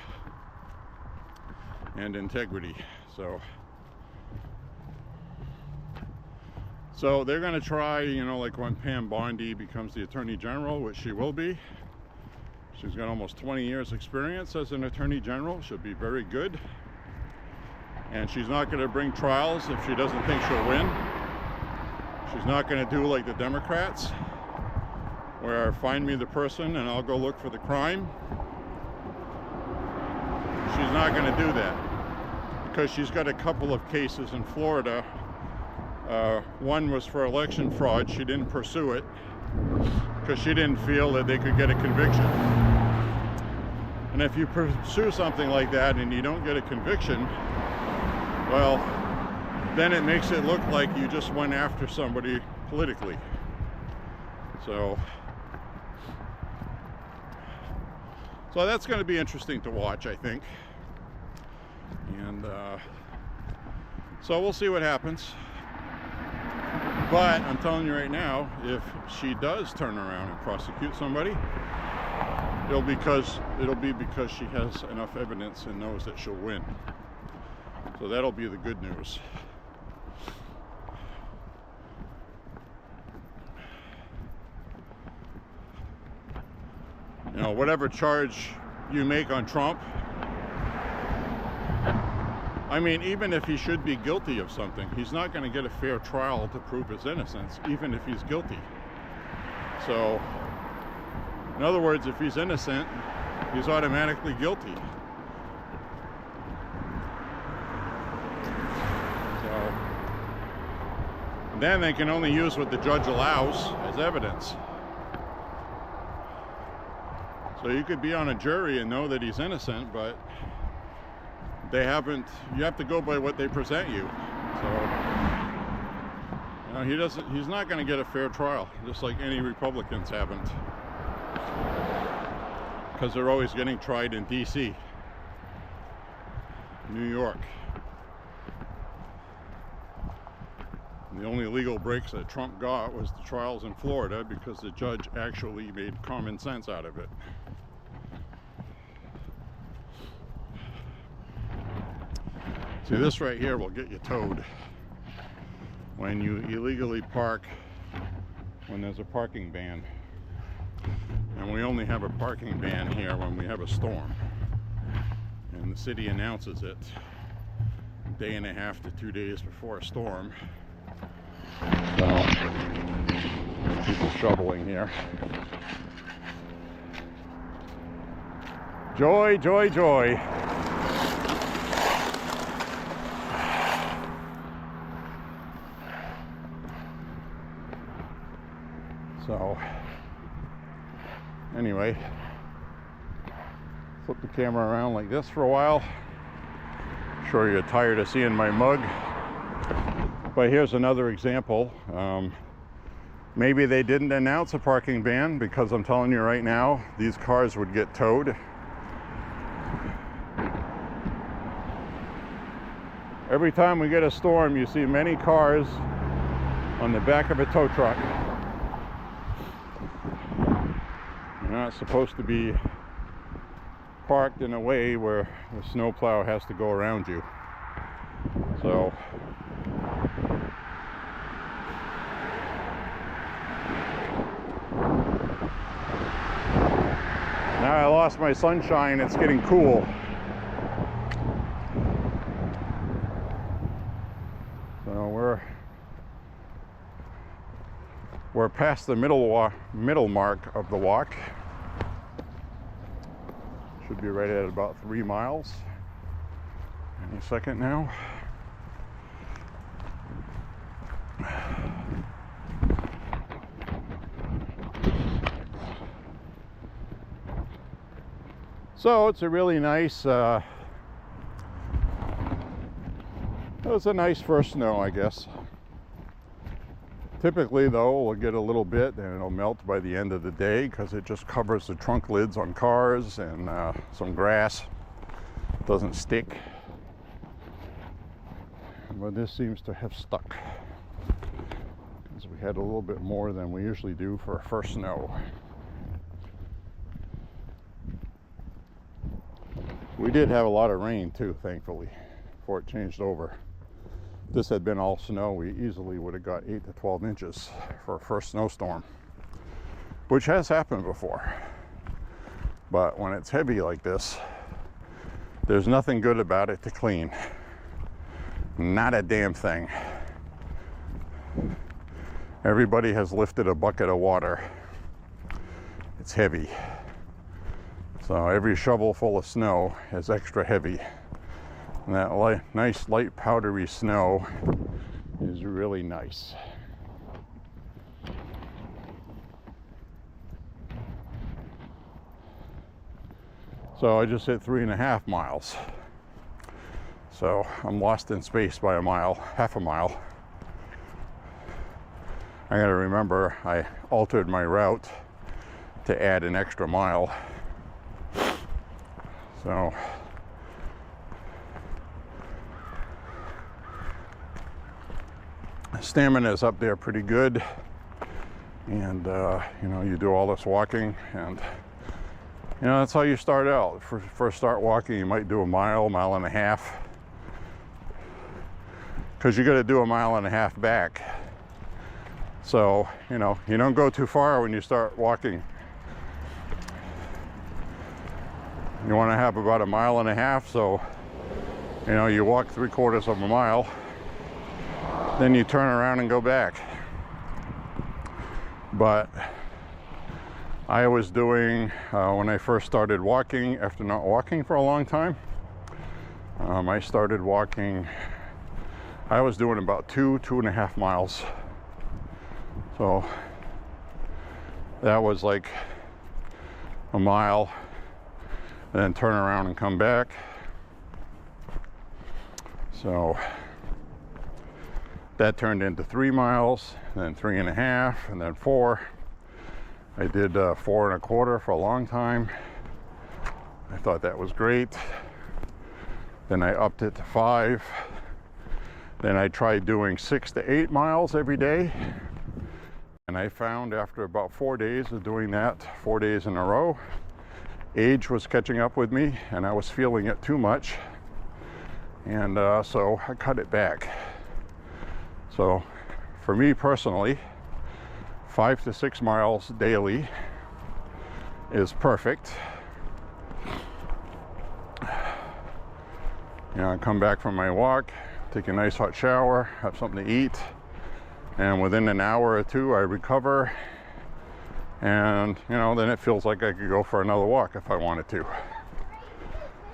and integrity. So they're going to try, you know, like when Pam Bondi becomes the Attorney General, which she will be. She's got almost 20 years experience as an Attorney General. She'll be very good. And she's not going to bring trials if she doesn't think she'll win. She's not going to do like the Democrats, where find me the person and I'll go look for the crime. She's not going to do that because she's got a couple of cases in Florida. One was for election fraud. She didn't pursue it because she didn't feel that they could get a conviction. And if you pursue something like that and you don't get a conviction, well, then it makes it look like you just went after somebody politically. So that's going to be interesting to watch, I think. And so we'll see what happens. But I'm telling you right now, if she does turn around and prosecute somebody, it'll be because she has enough evidence and knows that she'll win. So that'll be the good news. You know, whatever charge you make on Trump, I mean, even if he should be guilty of something, he's not going to get a fair trial to prove his innocence, even if he's guilty. So, in other words, if he's innocent, he's automatically guilty. So, then they can only use what the judge allows as evidence. So you could be on a jury and know that he's innocent, but you have to go by what they present you. So, you know, he's not going to get a fair trial, just like any Republicans haven't. Because they're always getting tried in D.C., New York. And the only legal breaks that Trump got was the trials in Florida because the judge actually made common sense out of it. See, this right here will get you towed when you illegally park when there's a parking ban. And we only have a parking ban here when we have a storm. And the city announces it a day and a half to 2 days before a storm. So, people shoveling here. Joy, joy, joy. So, anyway, flip the camera around like this for a while. Sure you're tired of seeing my mug. But here's another example. Maybe they didn't announce a parking ban because I'm telling you right now, these cars would get towed. Every time we get a storm, you see many cars on the back of a tow truck. You're not supposed to be parked in a way where the snowplow has to go around you. So, now I lost my sunshine, it's getting cool. So we're past the middle mark of the walk. Should be right at about 3 miles. Any second now. So it's a really nice, it was a nice first snow, I guess. Typically though, we'll get a little bit and it'll melt by the end of the day because it just covers the trunk lids on cars and some grass. It doesn't stick. But this seems to have stuck because we had a little bit more than we usually do for a first snow. We did have a lot of rain too, thankfully, before it changed over. If this had been all snow, we easily would have got 8 to 12 inches for a first snowstorm, which has happened before. But when it's heavy like this, there's nothing good about it to clean. Not a damn thing. Everybody has lifted a bucket of water it's heavy. So every shovel full of snow is extra heavy. And that nice light powdery snow is really nice. So I just hit 3.5 miles. So I'm lost in space by a mile, half a mile. I gotta remember I altered my route to add an extra mile. So stamina is up there pretty good, and you know, you do all this walking, and you know, that's how you start out. First start walking, you might do a mile, mile and a half, because you got to do a mile and a half back. So you know, you don't go too far when you start walking. You want to have about a mile and a half, so you know, you walk 3/4 of a mile, then you turn around and go back. But I was doing, when I first started walking, after not walking for a long time, I started walking, I was doing about 2.5 miles. So that was like a mile, and then turn around and come back. So that turned into 3 miles, then 3.5, and then 4. I did 4.25 for a long time. I thought that was great. Then I upped it to 5. Then I tried doing 6 to 8 miles every day. And I found after about 4 days of doing that, 4 days in a row, age was catching up with me and I was feeling it too much. And so I cut it back. So for me personally, 5 to 6 miles daily is perfect. You know, I come back from my walk, take a nice hot shower, have something to eat, and within an hour or 2 I recover, and you know, then it feels like I could go for another walk if I wanted to.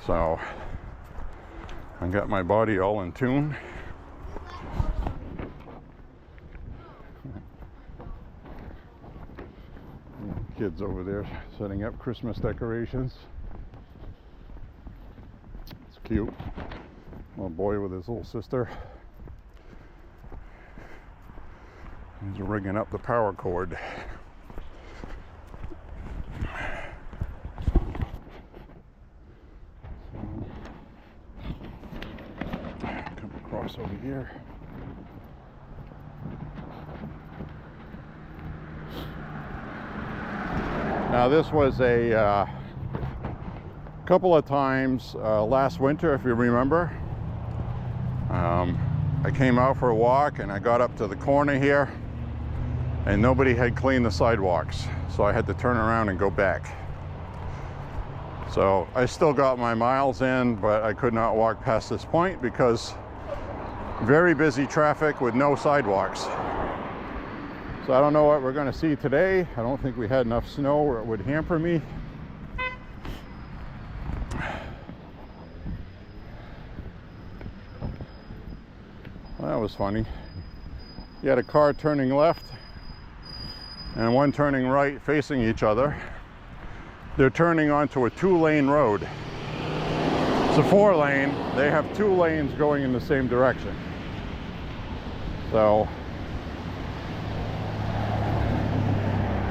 So I got my body all in tune. Kids over there setting up Christmas decorations. It's cute. Little boy with his little sister. He's rigging up the power cord. Come across over here. Now this was a couple of times last winter, if you remember. I came out for a walk and I got up to the corner here and nobody had cleaned the sidewalks, so I had to turn around and go back. So I still got my miles in, but I could not walk past this point because very busy traffic with no sidewalks. So I don't know what we're going to see today. I don't think we had enough snow or it would hamper me. Well, that was funny. You had a car turning left and one turning right facing each other. They're turning onto a 2-lane road. It's a 4-lane. They have 2 lanes going in the same direction. So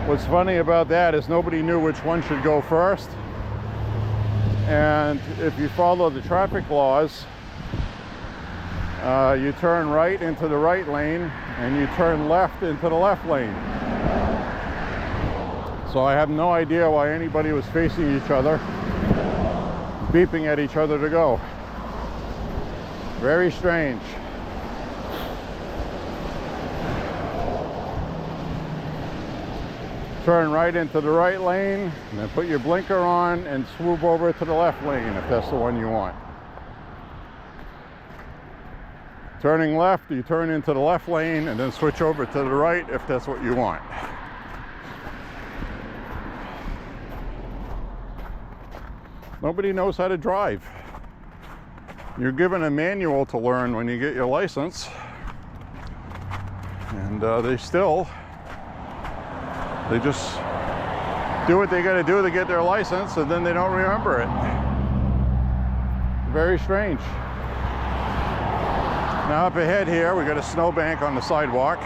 what's funny about that is nobody knew which one should go first. And if you follow the traffic laws, you turn right into the right lane and you turn left into the left lane. So I have no idea why anybody was facing each other, beeping at each other to go. Very strange. Turn right into the right lane, and then put your blinker on and swoop over to the left lane if that's the one you want. Turning left, you turn into the left lane and then switch over to the right if that's what you want. Nobody knows how to drive. You're given a manual to learn when you get your license, and they just do what they got to do to get their license, and then they don't remember it. Very strange. Now up ahead here, we got a snowbank on the sidewalk.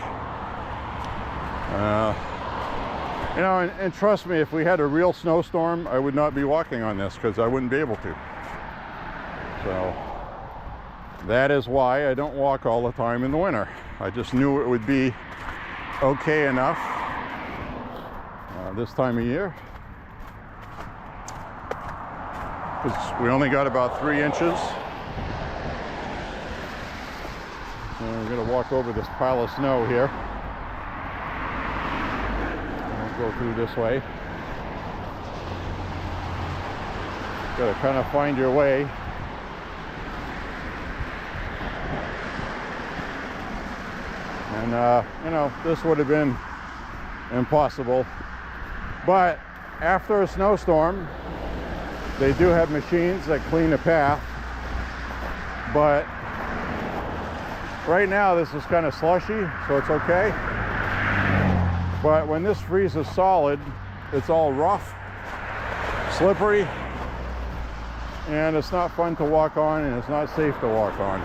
You know, and trust me, if we had a real snowstorm, I would not be walking on this because I wouldn't be able to. So that is why I don't walk all the time in the winter. I just knew it would be okay enough this time of year. Because we only got about 3 inches. And we're going to walk over this pile of snow here. Go through this way. Got to kind of find your way. And you know, this would have been impossible. But after a snowstorm, they do have machines that clean a path. But right now this is kind of slushy, so it's okay. But when this freezes solid, it's all rough, slippery, and it's not fun to walk on, and it's not safe to walk on.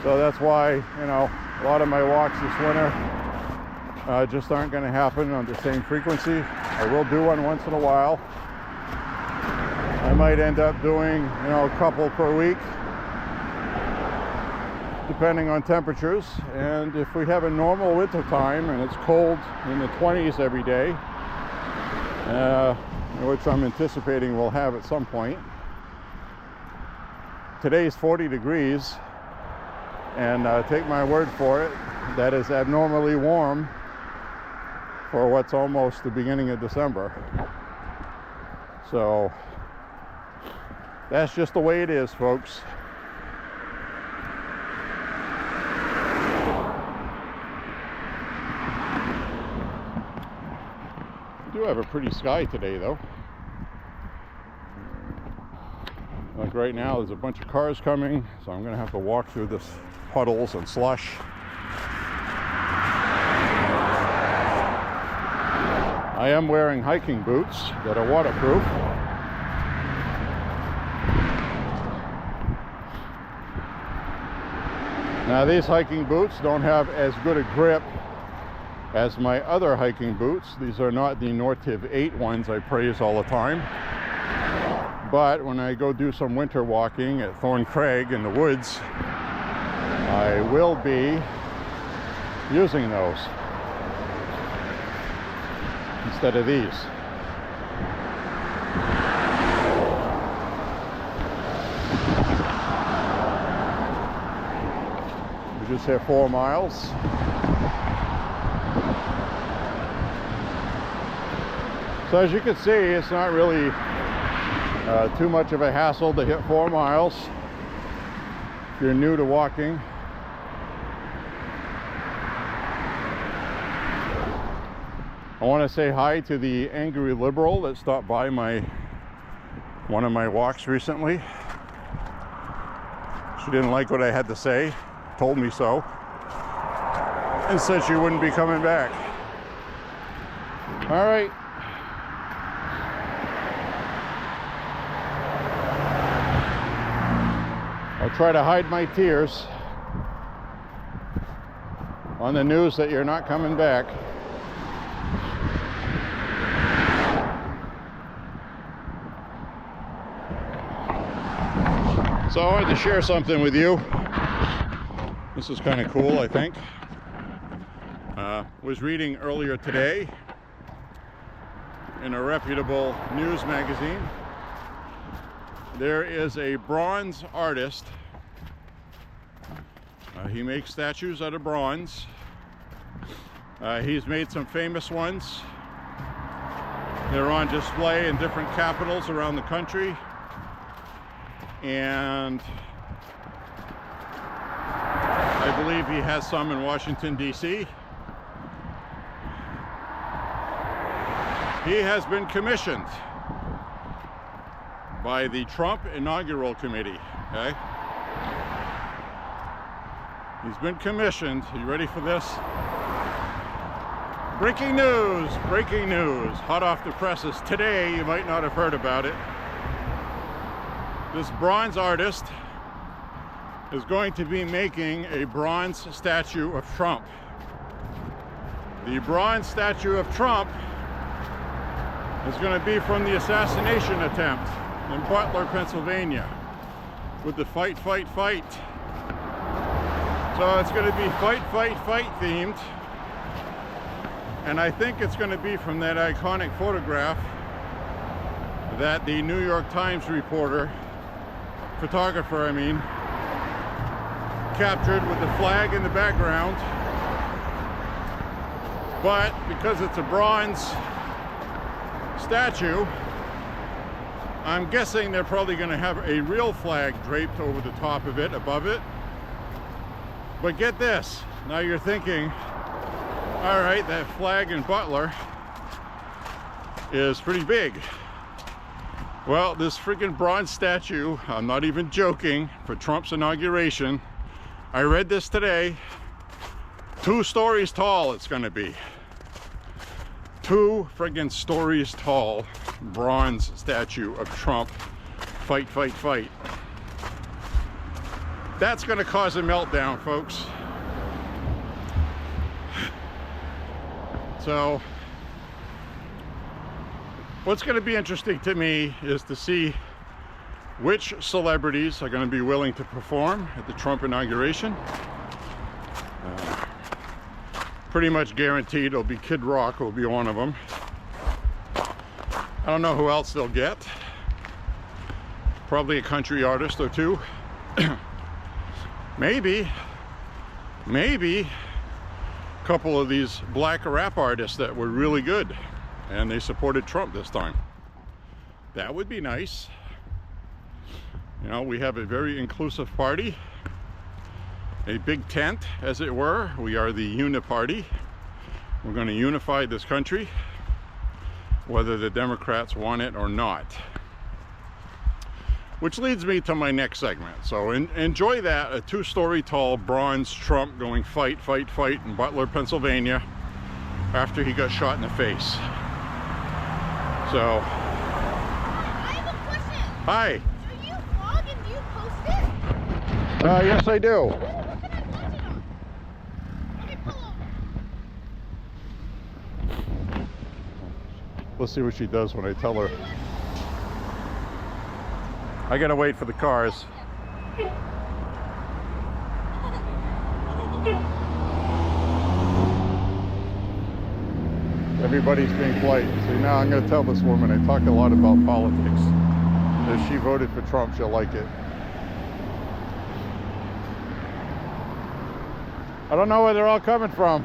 So that's why, you know, a lot of my walks this winter just aren't going to happen on the same frequency. I will do one once in a while. I might end up doing, you know, a couple per week, depending on temperatures. And if we have a normal winter time and it's cold in the 20s every day, which I'm anticipating we'll have at some point. Today's 40 degrees, and take my word for it, that is abnormally warm for what's almost the beginning of December. So that's just the way it is, folks. We do have a pretty sky today, though. Like right now, there's a bunch of cars coming, so I'm going to have to walk through this puddles and slush. I am wearing hiking boots that are waterproof. Now these hiking boots don't have as good a grip as my other hiking boots. These are not the Nortiv 8 ones I praise all the time. But when I go do some winter walking at Thorn Crag in the woods, I will be using those instead of these. We just hit 4 miles. So as you can see, it's not really too much of a hassle to hit 4 miles if you're new to walking. I want to say hi to the angry liberal that stopped by one of my walks recently. She didn't like what I had to say, told me so, and said she wouldn't be coming back. All right. I'll try to hide my tears on the news that you're not coming back. So I wanted to share something with you. This is kind of cool, I think. Was reading earlier today in a reputable news magazine. There is a bronze artist. He makes statues out of bronze. He's made some famous ones. They're on display in different capitals around the country. And I believe he has some in Washington, D.C. He has been commissioned by the Trump Inaugural Committee, okay? He's been commissioned. Are you ready for this? Breaking news, hot off the presses. Today, you might not have heard about it. This bronze artist is going to be making a bronze statue of Trump. The bronze statue of Trump is going to be from the assassination attempt in Butler, Pennsylvania, with the fight, fight, fight. So it's going to be fight, fight, fight themed. And I think it's going to be from that iconic photograph that the New York Times photographer, captured with the flag in the background. But because it's a bronze statue, I'm guessing they're probably going to have a real flag draped over the top of it, above it. But get this, now you're thinking, all right, that flag in Butler is pretty big. Well, this freaking bronze statue, I'm not even joking, for Trump's inauguration, I read this today, 2 stories tall it's gonna be. 2 friggin' stories tall bronze statue of Trump. Fight, fight, fight. That's gonna cause a meltdown, folks. So, what's going to be interesting to me is to see which celebrities are going to be willing to perform at the Trump inauguration. Pretty much guaranteed it'll be Kid Rock will be one of them. I don't know who else they'll get. Probably a country artist or 2. maybe a couple of these black rap artists that were really good and they supported Trump this time. That would be nice. You know, we have a very inclusive party, a big tent, as it were. We are the Uniparty. We're going to unify this country, whether the Democrats want it or not. Which leads me to my next segment. So enjoy that, a 2-story tall bronze Trump going fight, fight, fight in Butler, Pennsylvania, after he got shot in the face. So. I have a question. Hi. Do you vlog and do you post it? Yes, I do. What can I watch it on? Okay, pull over. Let's see what she does when I tell her. I gotta wait for the cars. Everybody's being polite. So now I'm gonna tell this woman I talk a lot about politics. If she voted for Trump, she'll like it. I don't know where they're all coming from.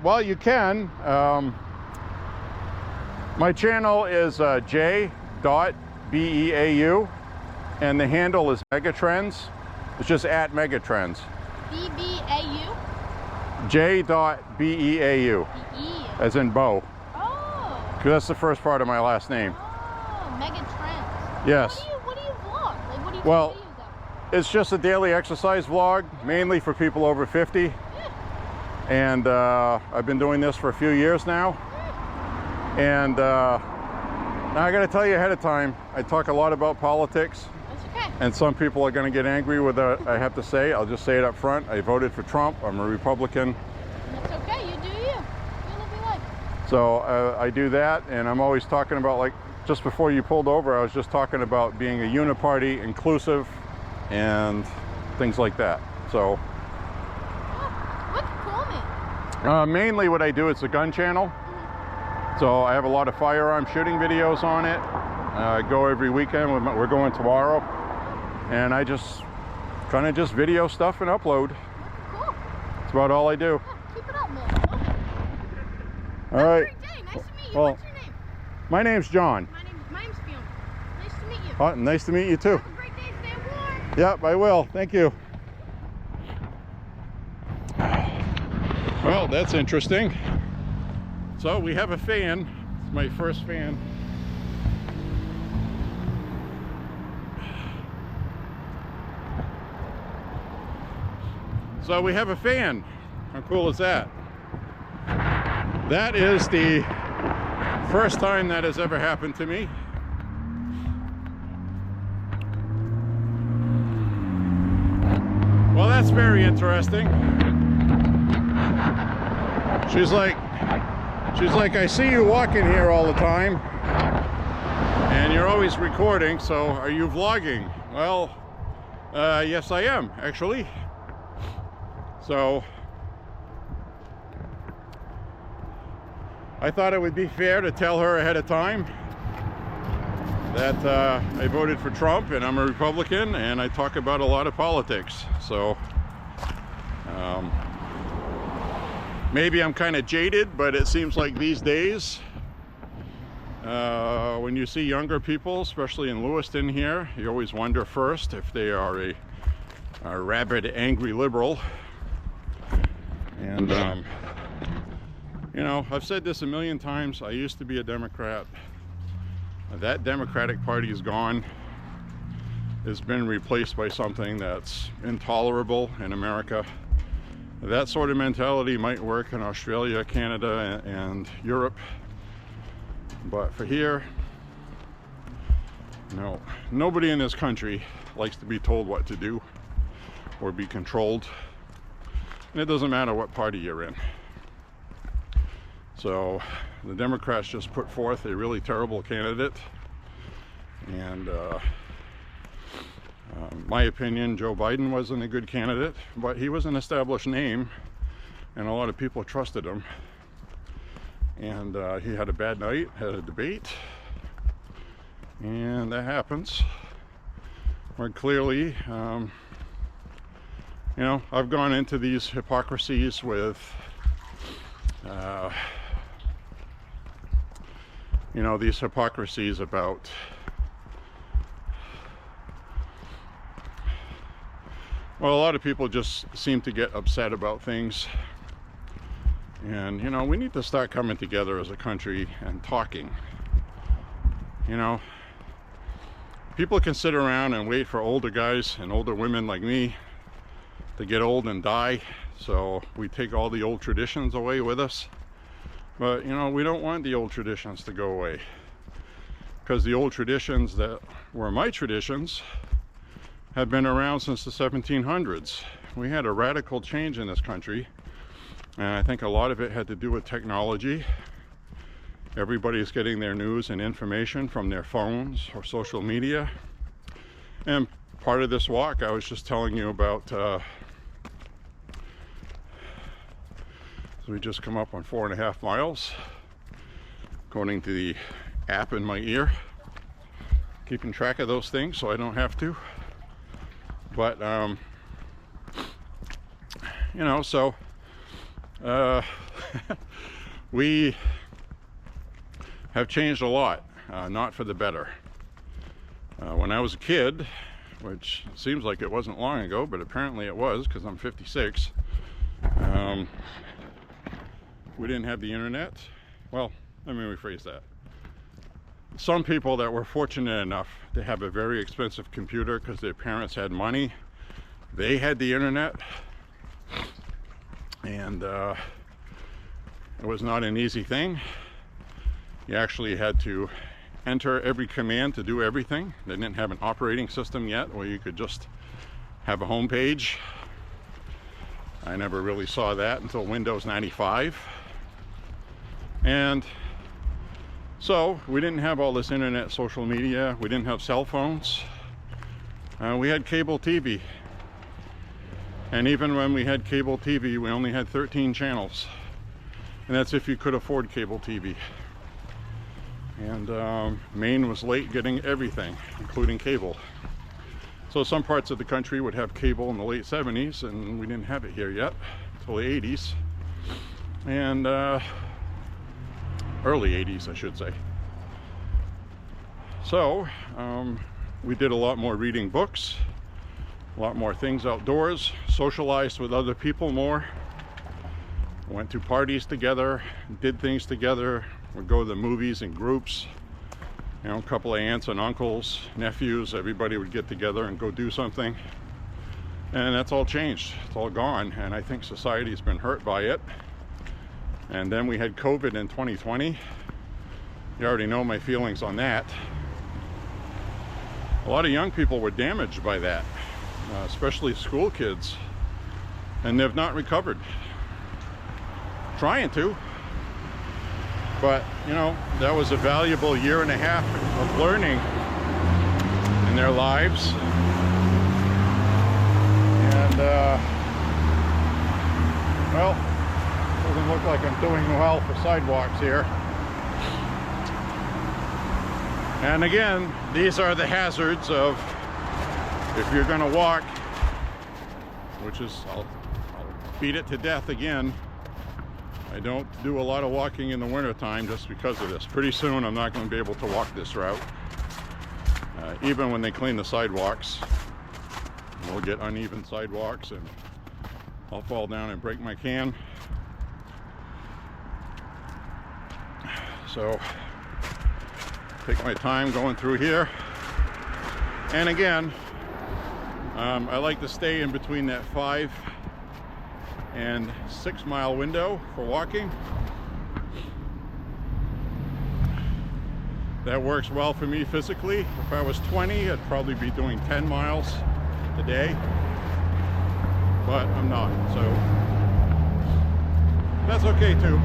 Well, you can. My channel is J.Beau, and the handle is Megatrends. It's just at Megatrends. B-B-A-U? J.Beau, B-E. as in Beau. Oh. Because that's the first part of my last name. Oh, Megatrends. Yes. What do you vlog? Like, what do you Well, videos of? it's just a daily exercise vlog, mainly for people over 50. And I've been doing this for a few years now. And now I gotta tell you ahead of time, I talk a lot about politics. That's okay. And some people are gonna get angry with what I have to say. I'll just say it up front. I voted for Trump. I'm a Republican. That's okay. You do you. You live your life. So I do that, and I'm always talking about, like, just before you pulled over, I was just talking about being a uniparty, inclusive, and things like that. So mainly what I do is a gun channel. So I have a lot of firearm shooting videos on it. I go every weekend. We're going tomorrow. And I just kind of just video stuff and upload. Cool. That's about all I do. Yeah, keep it up, man. All right. Great day. Nice to meet you. Well, What's your name? my name's John. My name's Fiona. Nice to meet you. Nice to meet you too. Have a great day. Stay warm. Yep, I will. Thank you. Well, that's interesting. So we have a fan. It's my first fan. So we have a fan. How cool is that? That is the first time that has ever happened to me. Well, that's very interesting. She's like, I see you walking here all the time, and you're always recording, so are you vlogging? Well, yes I am, actually. So, I thought it would be fair to tell her ahead of time that I voted for Trump and I'm a Republican and I talk about a lot of politics. So, maybe I'm kind of jaded, but it seems like these days, when you see younger people, especially in Lewiston here, you always wonder first if they are a rabid, angry liberal. And, you know, I've said this a million times. I used to be a Democrat. That Democratic Party is gone. It's been replaced by something that's intolerable in America. That sort of mentality might work in Australia, Canada, and Europe. But for here, no. Nobody in this country likes to be told what to do or be controlled. And it doesn't matter what party you're in. So the Democrats just put forth a really terrible candidate. And my opinion, Joe Biden wasn't a good candidate, but he was an established name and a lot of people trusted him. And he had a bad night, had a debate, and that happens. Where clearly, you know, I've gone into these hypocrisies with, you know, these hypocrisies about well, a lot of people just seem to get upset about things. And, you know, we need to start coming together as a country and talking. You know, people can sit around and wait for older guys and older women like me to get old and die, so we take all the old traditions away with us. But, you know, we don't want the old traditions to go away, because the old traditions that were my traditions have been around since the 1700s. We had a radical change in this country, and I think a lot of it had to do with technology. Everybody's getting their news and information from their phones or social media. And part of this walk, I was just telling you about, so we just come up on 4.5 miles, according to the app in my ear, keeping track of those things so I don't have to. But, you know, so we have changed a lot, not for the better. When I was a kid, which seems like it wasn't long ago, but apparently it was, because I'm 56, we didn't have the internet. Well, let me rephrase that. Some people that were fortunate enough to have a very expensive computer because their parents had money, they had the internet. And it was not an easy thing. You actually had to enter every command to do everything. They didn't have an operating system yet where you could just have a home page. I never really saw that until Windows 95. And so we didn't have all this internet, social media. We didn't have cell phones. We had cable TV. And even when we had cable TV, we only had 13 channels. And that's if you could afford cable TV. And Maine was late getting everything, including cable. So some parts of the country would have cable in the late 70s, and we didn't have it here yet until the 80s. And early 80s, I should say. So we did a lot more reading books. a lot more things outdoors, socialized with other people more, went to parties together, did things together, would go to the movies in groups. You know, a couple of aunts and uncles, nephews, everybody would get together and go do something. And that's all changed. It's all gone. And I think society's been hurt by it. And then we had COVID in 2020. You already know my feelings on that. A lot of young people were damaged by that, especially school kids. And they've not recovered. Trying to. But, you know, that was a valuable 1.5 years of learning in their lives. And, well, doesn't look like I'm doing well for sidewalks here. And again, these are the hazards of if you're going to walk, which is, I'll beat it to death again. I don't do a lot of walking in the winter time just because of this. Pretty soon I'm not going to be able to walk this route. Even when they clean the sidewalks, we'll get uneven sidewalks and I'll fall down and break my can. So take my time going through here. And again, I like to stay in between that 5 and 6 mile window for walking. That works well for me physically. If I was 20, I'd probably be doing 10 miles a day, but I'm not, so that's okay too.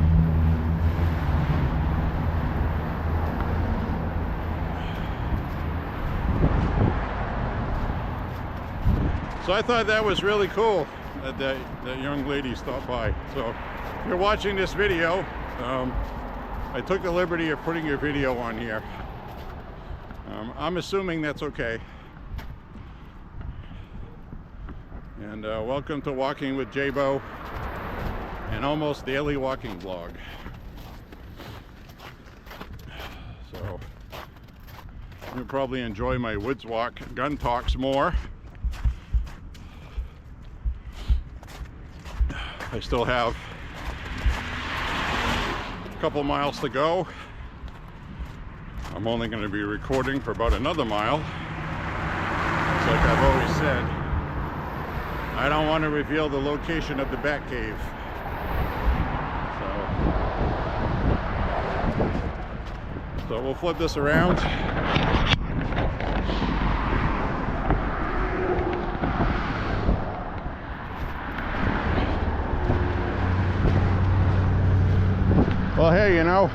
So I thought that was really cool that young lady stopped by. So if you're watching this video, I took the liberty of putting your video on here. I'm assuming that's okay. And welcome to Walking with J.Beau, an almost daily walking vlog. So you'll probably enjoy my woods walk gun talks more. I still have a couple miles to go. I'm only going to be recording for about another mile. It's like I've always said, I don't want to reveal the location of the bat cave. So we'll flip this around. Well, hey, you know,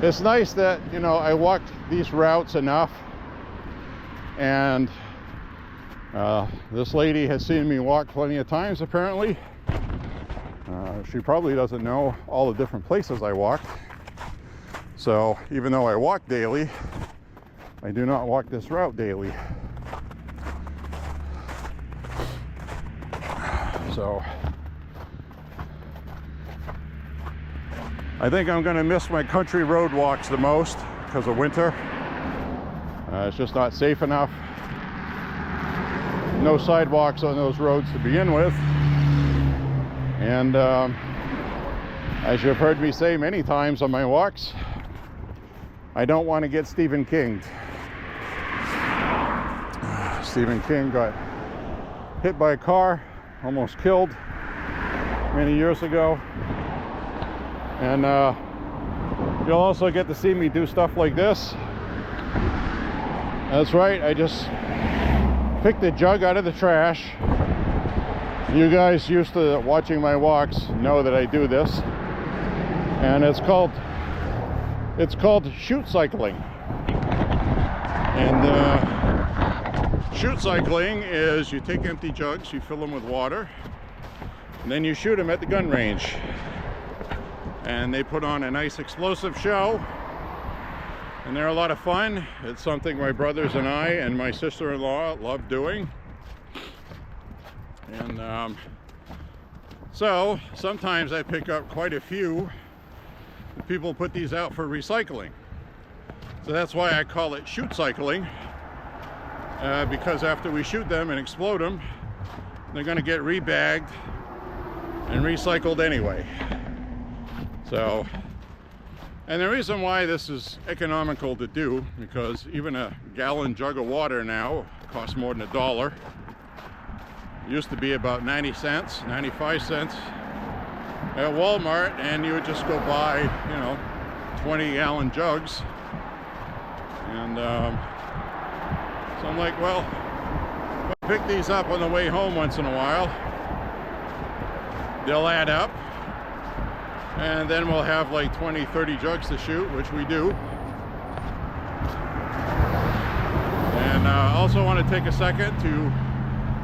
it's nice that, you know, I walked these routes enough, and this lady has seen me walk plenty of times apparently. She probably doesn't know all the different places I walked. So even though I walk daily, I do not walk this route daily. So I think I'm going to miss my country road walks the most because of winter. It's just not safe enough. No sidewalks on those roads to begin with. And as you've heard me say many times on my walks, I don't want to get Stephen King'd. Stephen King got hit by a car, almost killed many years ago. And you'll also get to see me do stuff like this. That's right, I just picked a jug out of the trash. You guys used to watching my walks know that I do this. And it's called shoot cycling. And shoot cycling is you take empty jugs, you fill them with water, and then you shoot them at the gun range. And they put on a nice explosive show, and they're a lot of fun. It's something my brothers and I and my sister-in-law love doing. And so sometimes I pick up quite a few. People put these out for recycling, so that's why I call it shoot cycling. because after we shoot them and explode them, they're going to get rebagged and recycled anyway. So, and the reason why this is economical to do, because even a gallon jug of water now costs more than $1. It used to be about 90 cents, 95 cents at Walmart, and you would just go buy, 20-gallon jugs. And so I'm like, well, if I pick these up on the way home once in a while, they'll add up, and then we'll have like 20, 30 jugs to shoot, which we do. And also want to take a second to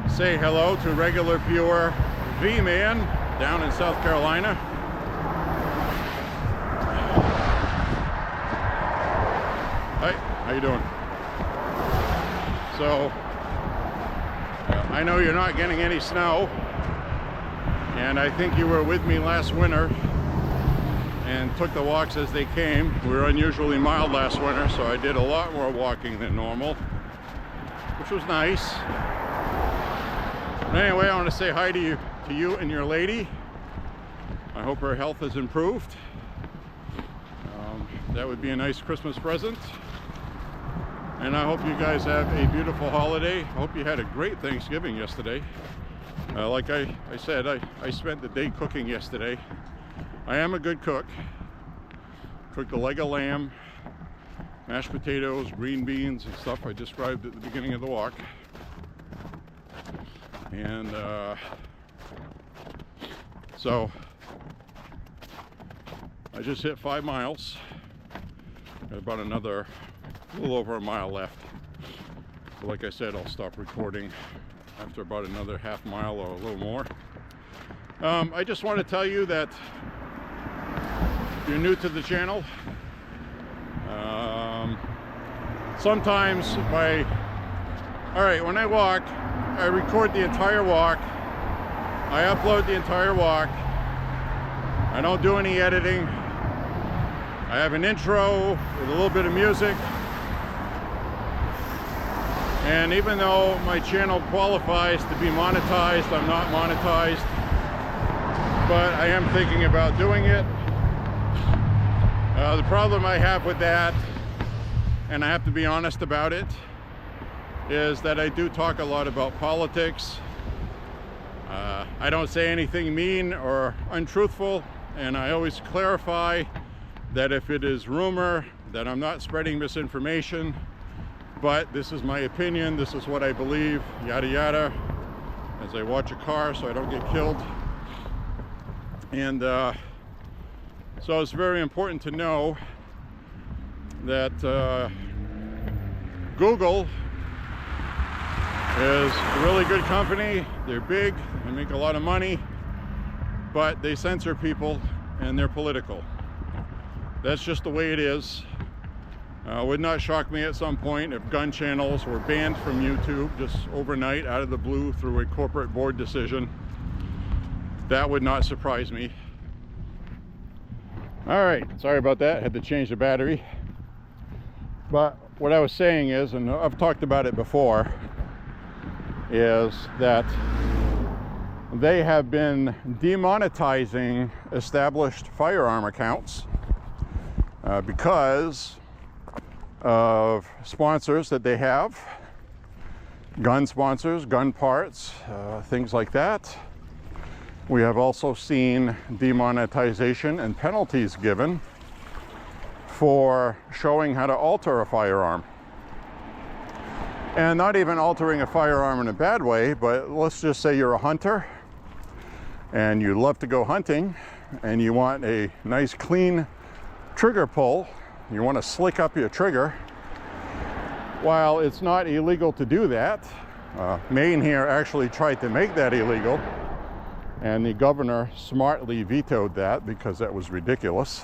say hello to regular viewer V-Man down in South Carolina. Hi, how you doing? So, I know you're not getting any snow, and I think you were with me last winter and took the walks as they came. We were unusually mild last winter, so I did a lot more walking than normal, which was nice. But anyway, I want to say hi to you and your lady. I hope her health has improved. That would be a nice Christmas present. And I hope you guys have a beautiful holiday. I hope you had a great Thanksgiving yesterday. Like I said, I spent the day cooking yesterday. I am a good cook. Cooked a leg of lamb, mashed potatoes, green beans and stuff I described at the beginning of the walk. And so I just hit 5 miles. Got about a little over a mile left. So like I said, I'll stop recording after about another half mile or a little more. I just want to tell you that if you're new to the channel, sometimes when I walk, I record the entire walk, I upload the entire walk, I don't do any editing, I have an intro with a little bit of music, and even though my channel qualifies to be monetized, I'm not monetized, but I am thinking about doing it. The problem I have with that, and I have to be honest about it, is that I do talk a lot about politics. I don't say anything mean or untruthful, and I always clarify that if it is rumor, that I'm not spreading misinformation, but this is my opinion, this is what I believe, yada yada, as I watch a car so I don't get killed. And so it's very important to know that Google is a really good company. They're big, they make a lot of money, but they censor people and they're political. That's just the way it is. Would not shock me at some point if gun channels were banned from YouTube just overnight out of the blue through a corporate board decision. That would not surprise me. All right, sorry about that. Had to change the battery. But what I was saying is, and I've talked about it before, is that they have been demonetizing established firearm accounts because of sponsors that they have, gun sponsors, gun parts, things like that. We have also seen demonetization and penalties given for showing how to alter a firearm. And not even altering a firearm in a bad way, but let's just say you're a hunter and you love to go hunting and you want a nice clean trigger pull. You want to slick up your trigger. While it's not illegal to do that, Maine here actually tried to make that illegal, and the governor smartly vetoed that because that was ridiculous.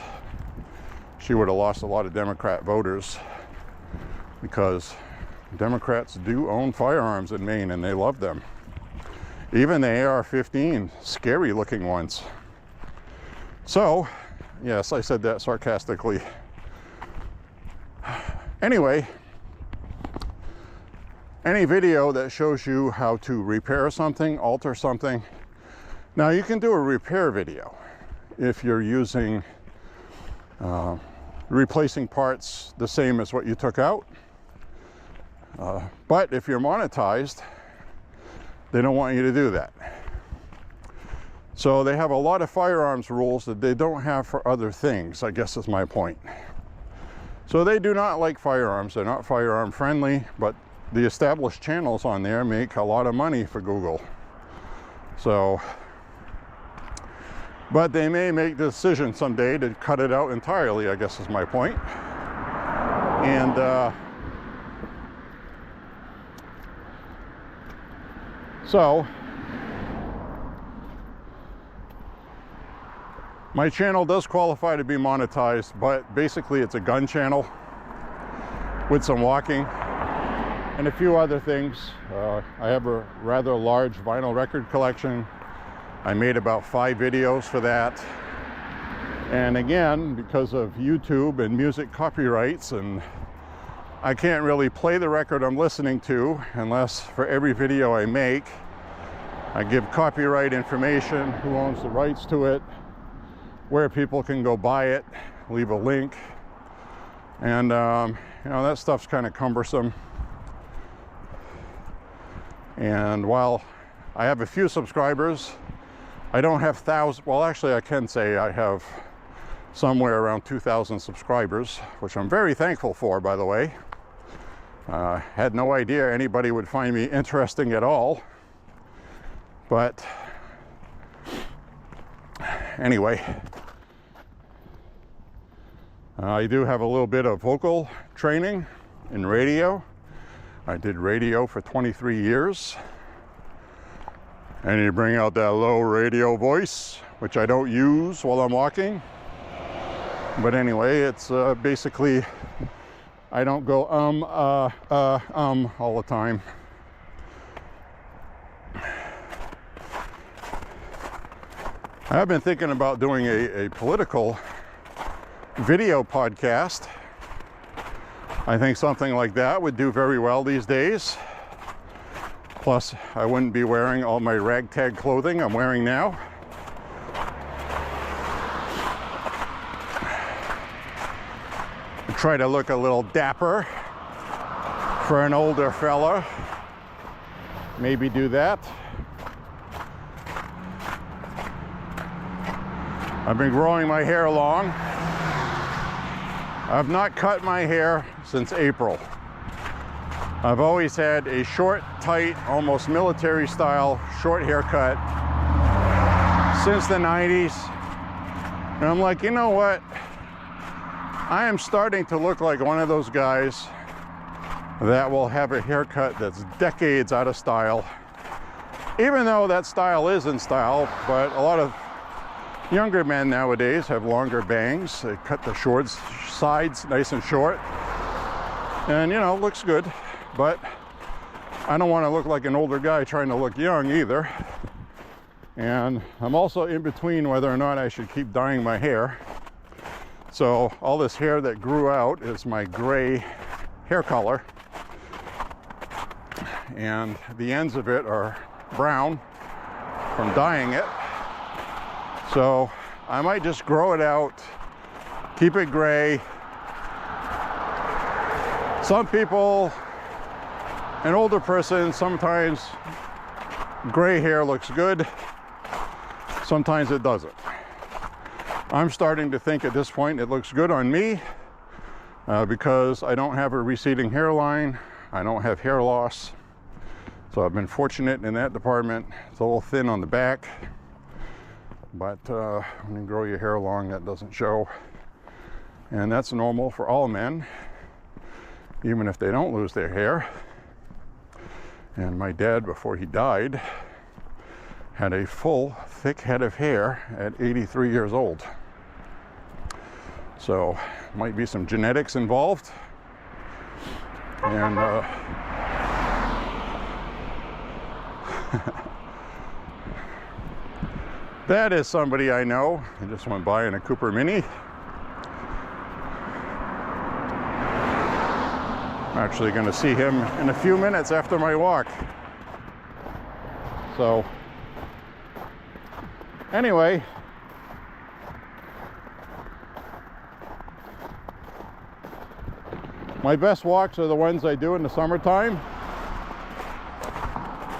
She would have lost a lot of Democrat voters because Democrats do own firearms in Maine and they love them. Even the AR-15, scary looking ones. So, yes, I said that sarcastically. Anyway, any video that shows you how to repair something, alter something. Now you can do a repair video if you're using replacing parts the same as what you took out. But if you're monetized, they don't want you to do that. So they have a lot of firearms rules that they don't have for other things, I guess is my point. So they do not like firearms. They're not firearm friendly, but the established channels on there make a lot of money for Google. So, but they may make the decision someday to cut it out entirely, I guess is my point. And so my channel does qualify to be monetized, but basically it's a gun channel with some walking and a few other things. I have a rather large vinyl record collection. I made about 5 videos for that. And again, because of YouTube and music copyrights, and I can't really play the record I'm listening to unless for every video I make, I give copyright information, who owns the rights to it, where people can go buy it, leave a link. And you know, that stuff's kind of cumbersome. And while I have a few subscribers, I don't have thousands. Well, actually I can say I have somewhere around 2,000 subscribers, which I'm very thankful for, by the way. Had no idea anybody would find me interesting at all. But anyway, I do have a little bit of vocal training in radio. I did radio for 23 years. And you bring out that low radio voice, which I don't use while I'm walking. But anyway, it's basically, I don't go all the time. I've been thinking about doing a political video podcast. I think something like that would do very well these days. Plus, I wouldn't be wearing all my ragtag clothing I'm wearing now. I try to look a little dapper for an older fella. Maybe do that. I've been growing my hair long. I've not cut my hair since April. I've always had a short, tight, almost military style short haircut since the 90s. And I'm like, you know what? I am starting to look like one of those guys that will have a haircut that's decades out of style. Even though that style is in style, but a lot of younger men nowadays have longer bangs. They cut the short sides nice and short. And you know, looks good. But I don't want to look like an older guy trying to look young either. And I'm also in between whether or not I should keep dyeing my hair. So all this hair that grew out is my gray hair color. And the ends of it are brown from dyeing it. So I might just grow it out, keep it gray. Some people, an older person, sometimes gray hair looks good, sometimes it doesn't. I'm starting to think at this point it looks good on me because I don't have a receding hairline, I don't have hair loss. So I've been fortunate in that department. It's a little thin on the back. But when you grow your hair long, that doesn't show. And that's normal for all men, even if they don't lose their hair. And my dad, before he died, had a full, thick head of hair at 83 years old. So, might be some genetics involved. And that is somebody I know. I just went by in a Cooper Mini. I'm actually going to see him in a few minutes after my walk. So, anyway, my best walks are the ones I do in the summertime.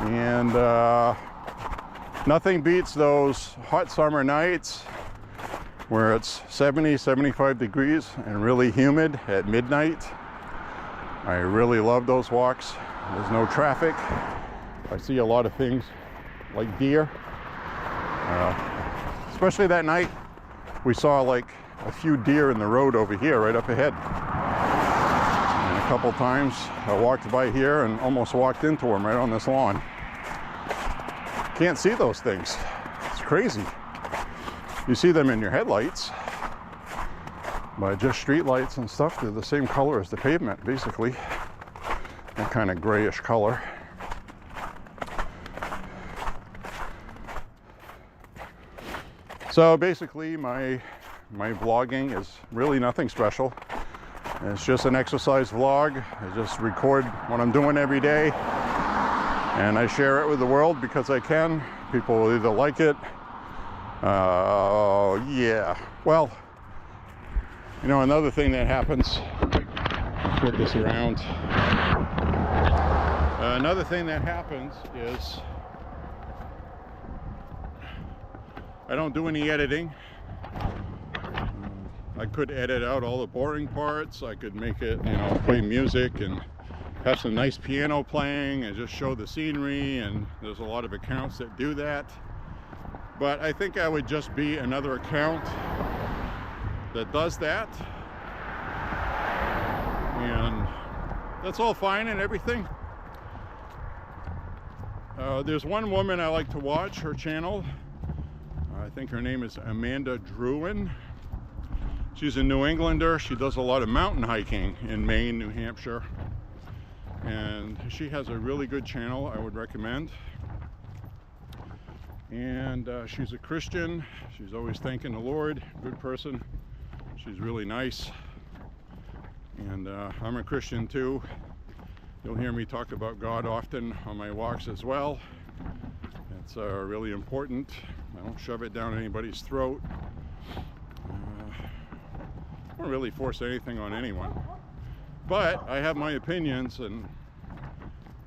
And nothing beats those hot summer nights where it's 70, 75 degrees and really humid at midnight. I really love those walks. There's no traffic. I see a lot of things like deer. Especially that night, we saw like a few deer in the road over here right up ahead. And a couple times I walked by here and almost walked into them right on this lawn. Can't see those things. It's crazy. You see them in your headlights, but just street lights and stuff, they're the same color as the pavement, basically. That kind of grayish color. So basically my vlogging is really nothing special. It's just an exercise vlog. I just record what I'm doing every day and I share it with the world because I can. People will either like it. Yeah. Well, you know, another thing that happens, I'll flip this around. Another thing that happens is I don't do any editing. I could edit out all the boring parts. I could make it, you know, play music and have some nice piano playing and just show the scenery, and there's a lot of accounts that do that. But I think I would just be another account that does that. And that's all fine and everything. There's one woman I like to watch, her channel. I think her name is Amanda Druin. She's a New Englander. She does a lot of mountain hiking in Maine, New Hampshire. And she has a really good channel I would recommend. And she's a Christian. She's always thanking the Lord. Good person. She's really nice. And I'm a Christian too. You'll hear me talk about God often on my walks as well. It's really important. I don't shove it down anybody's throat. I don't really force anything on anyone. But I have my opinions and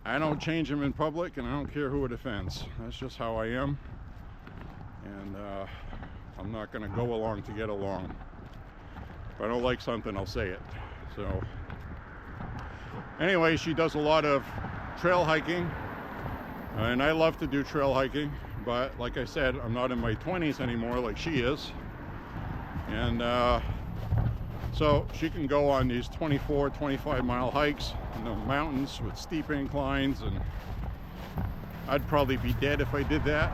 I don't change them in public, and I don't care who it offends. That's just how I am. And I'm not going to go along to get along. If I don't like something, I'll say it. So anyway, she does a lot of trail hiking. And I love to do trail hiking. But like I said, I'm not in my 20s anymore like she is. And so she can go on these 24, 25 mile hikes in the mountains with steep inclines, and I'd probably be dead if I did that.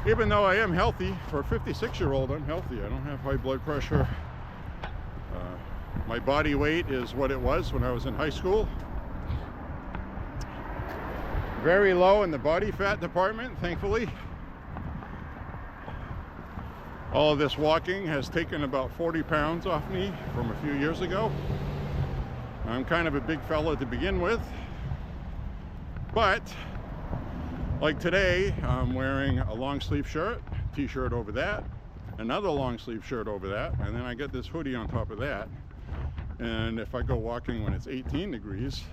Even though I am healthy, for a 56-year-old, I'm healthy. I don't have high blood pressure. My body weight is what it was when I was in high school. Very low in the body fat department, thankfully. All of this walking has taken about 40 pounds off me from a few years ago. I'm kind of a big fella to begin with. But, like today, I'm wearing a long sleeve shirt, t-shirt over that, another long sleeve shirt over that, and then I get this hoodie on top of that. And if I go walking when it's 18 degrees,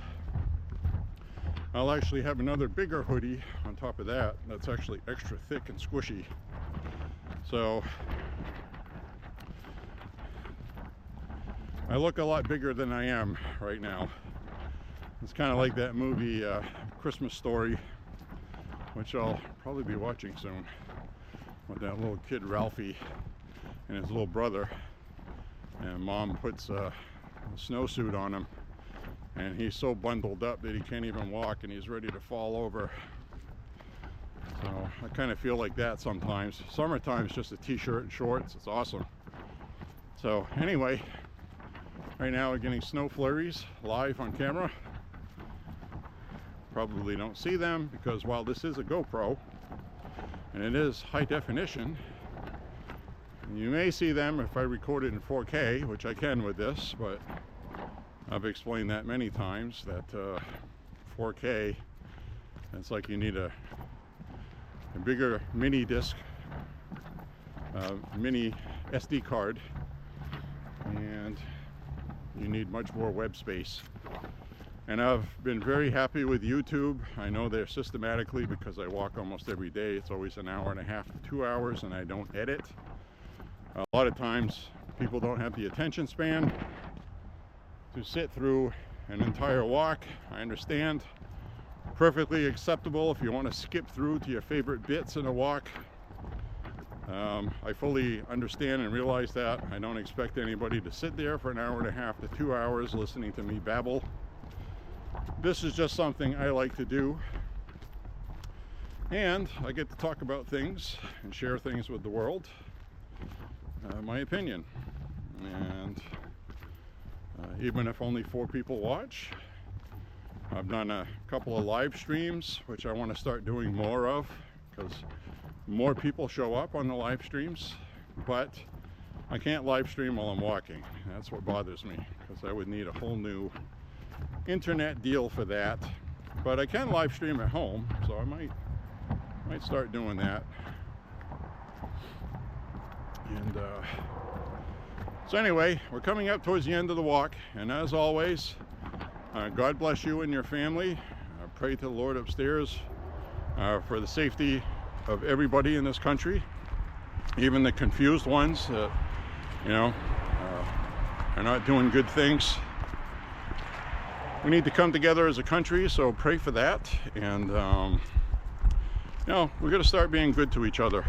I'll actually have another bigger hoodie on top of that. That's actually extra thick and squishy. So I look a lot bigger than I am right now. It's kind of like that movie Christmas Story, which I'll probably be watching soon, with that little kid Ralphie and his little brother, and mom puts a snowsuit on him and he's so bundled up that he can't even walk and he's ready to fall over. So I kind of feel like that sometimes. Summertime is just a t-shirt and shorts. It's awesome. So anyway, right now we're getting snow flurries live on camera. Probably don't see them because while this is a GoPro and it is high definition, you may see them if I record it in 4K, which I can with this, but I've explained that many times, that 4K, it's like you need a bigger mini disc, mini SD card, and you need much more web space. And I've been very happy with YouTube. I know they're systematically, because I walk almost every day, it's always an hour and a half to 2 hours, and I don't edit. A lot of times people don't have the attention span to sit through an entire walk. I understand. Perfectly acceptable if you want to skip through to your favorite bits in a walk. I fully understand and realize that. I don't expect anybody to sit there for an hour and a half to 2 hours listening to me babble. This is just something I like to do, and I get to talk about things and share things with the world, my opinion. And even if only 4 people watch, I've done a couple of live streams, which I want to start doing more of, because more people show up on the live streams. But I can't live stream while I'm walking. That's what bothers me, because I would need a whole new internet deal for that. But I can live stream at home, so I might start doing that. And so anyway, we're coming up towards the end of the walk, and as always, God bless you and your family. Pray to the Lord upstairs for the safety of everybody in this country, even the confused ones that, are not doing good things. We need to come together as a country, so pray for that. And we're going to start being good to each other.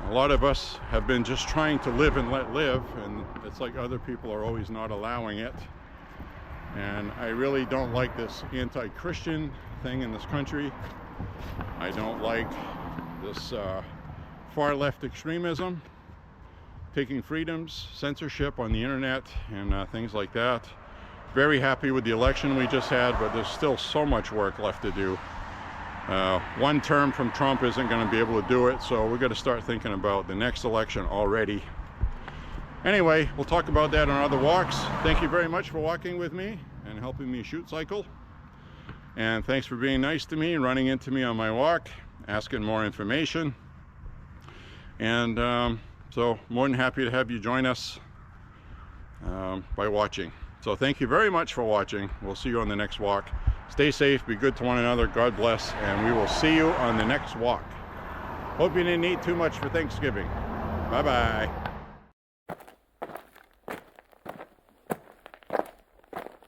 A lot of us have been just trying to live and let live, and it's like other people are always not allowing it. And I really don't like this anti-Christian thing in this country. I don't like this far left extremism, taking freedoms, censorship on the internet, and things like that. Very happy with the election we just had, but there's still so much work left to do. One term from Trump isn't going to be able to do it, so we're going to start thinking about the next election already. Anyway, we'll talk about that on other walks. Thank you very much for walking with me and helping me shoot cycle. And thanks for being nice to me and running into me on my walk, asking more information. And so more than happy to have you join us by watching. So thank you very much for watching. We'll see you on the next walk. Stay safe, be good to one another, God bless, and we will see you on the next walk. Hope you didn't eat too much for Thanksgiving. Bye-bye.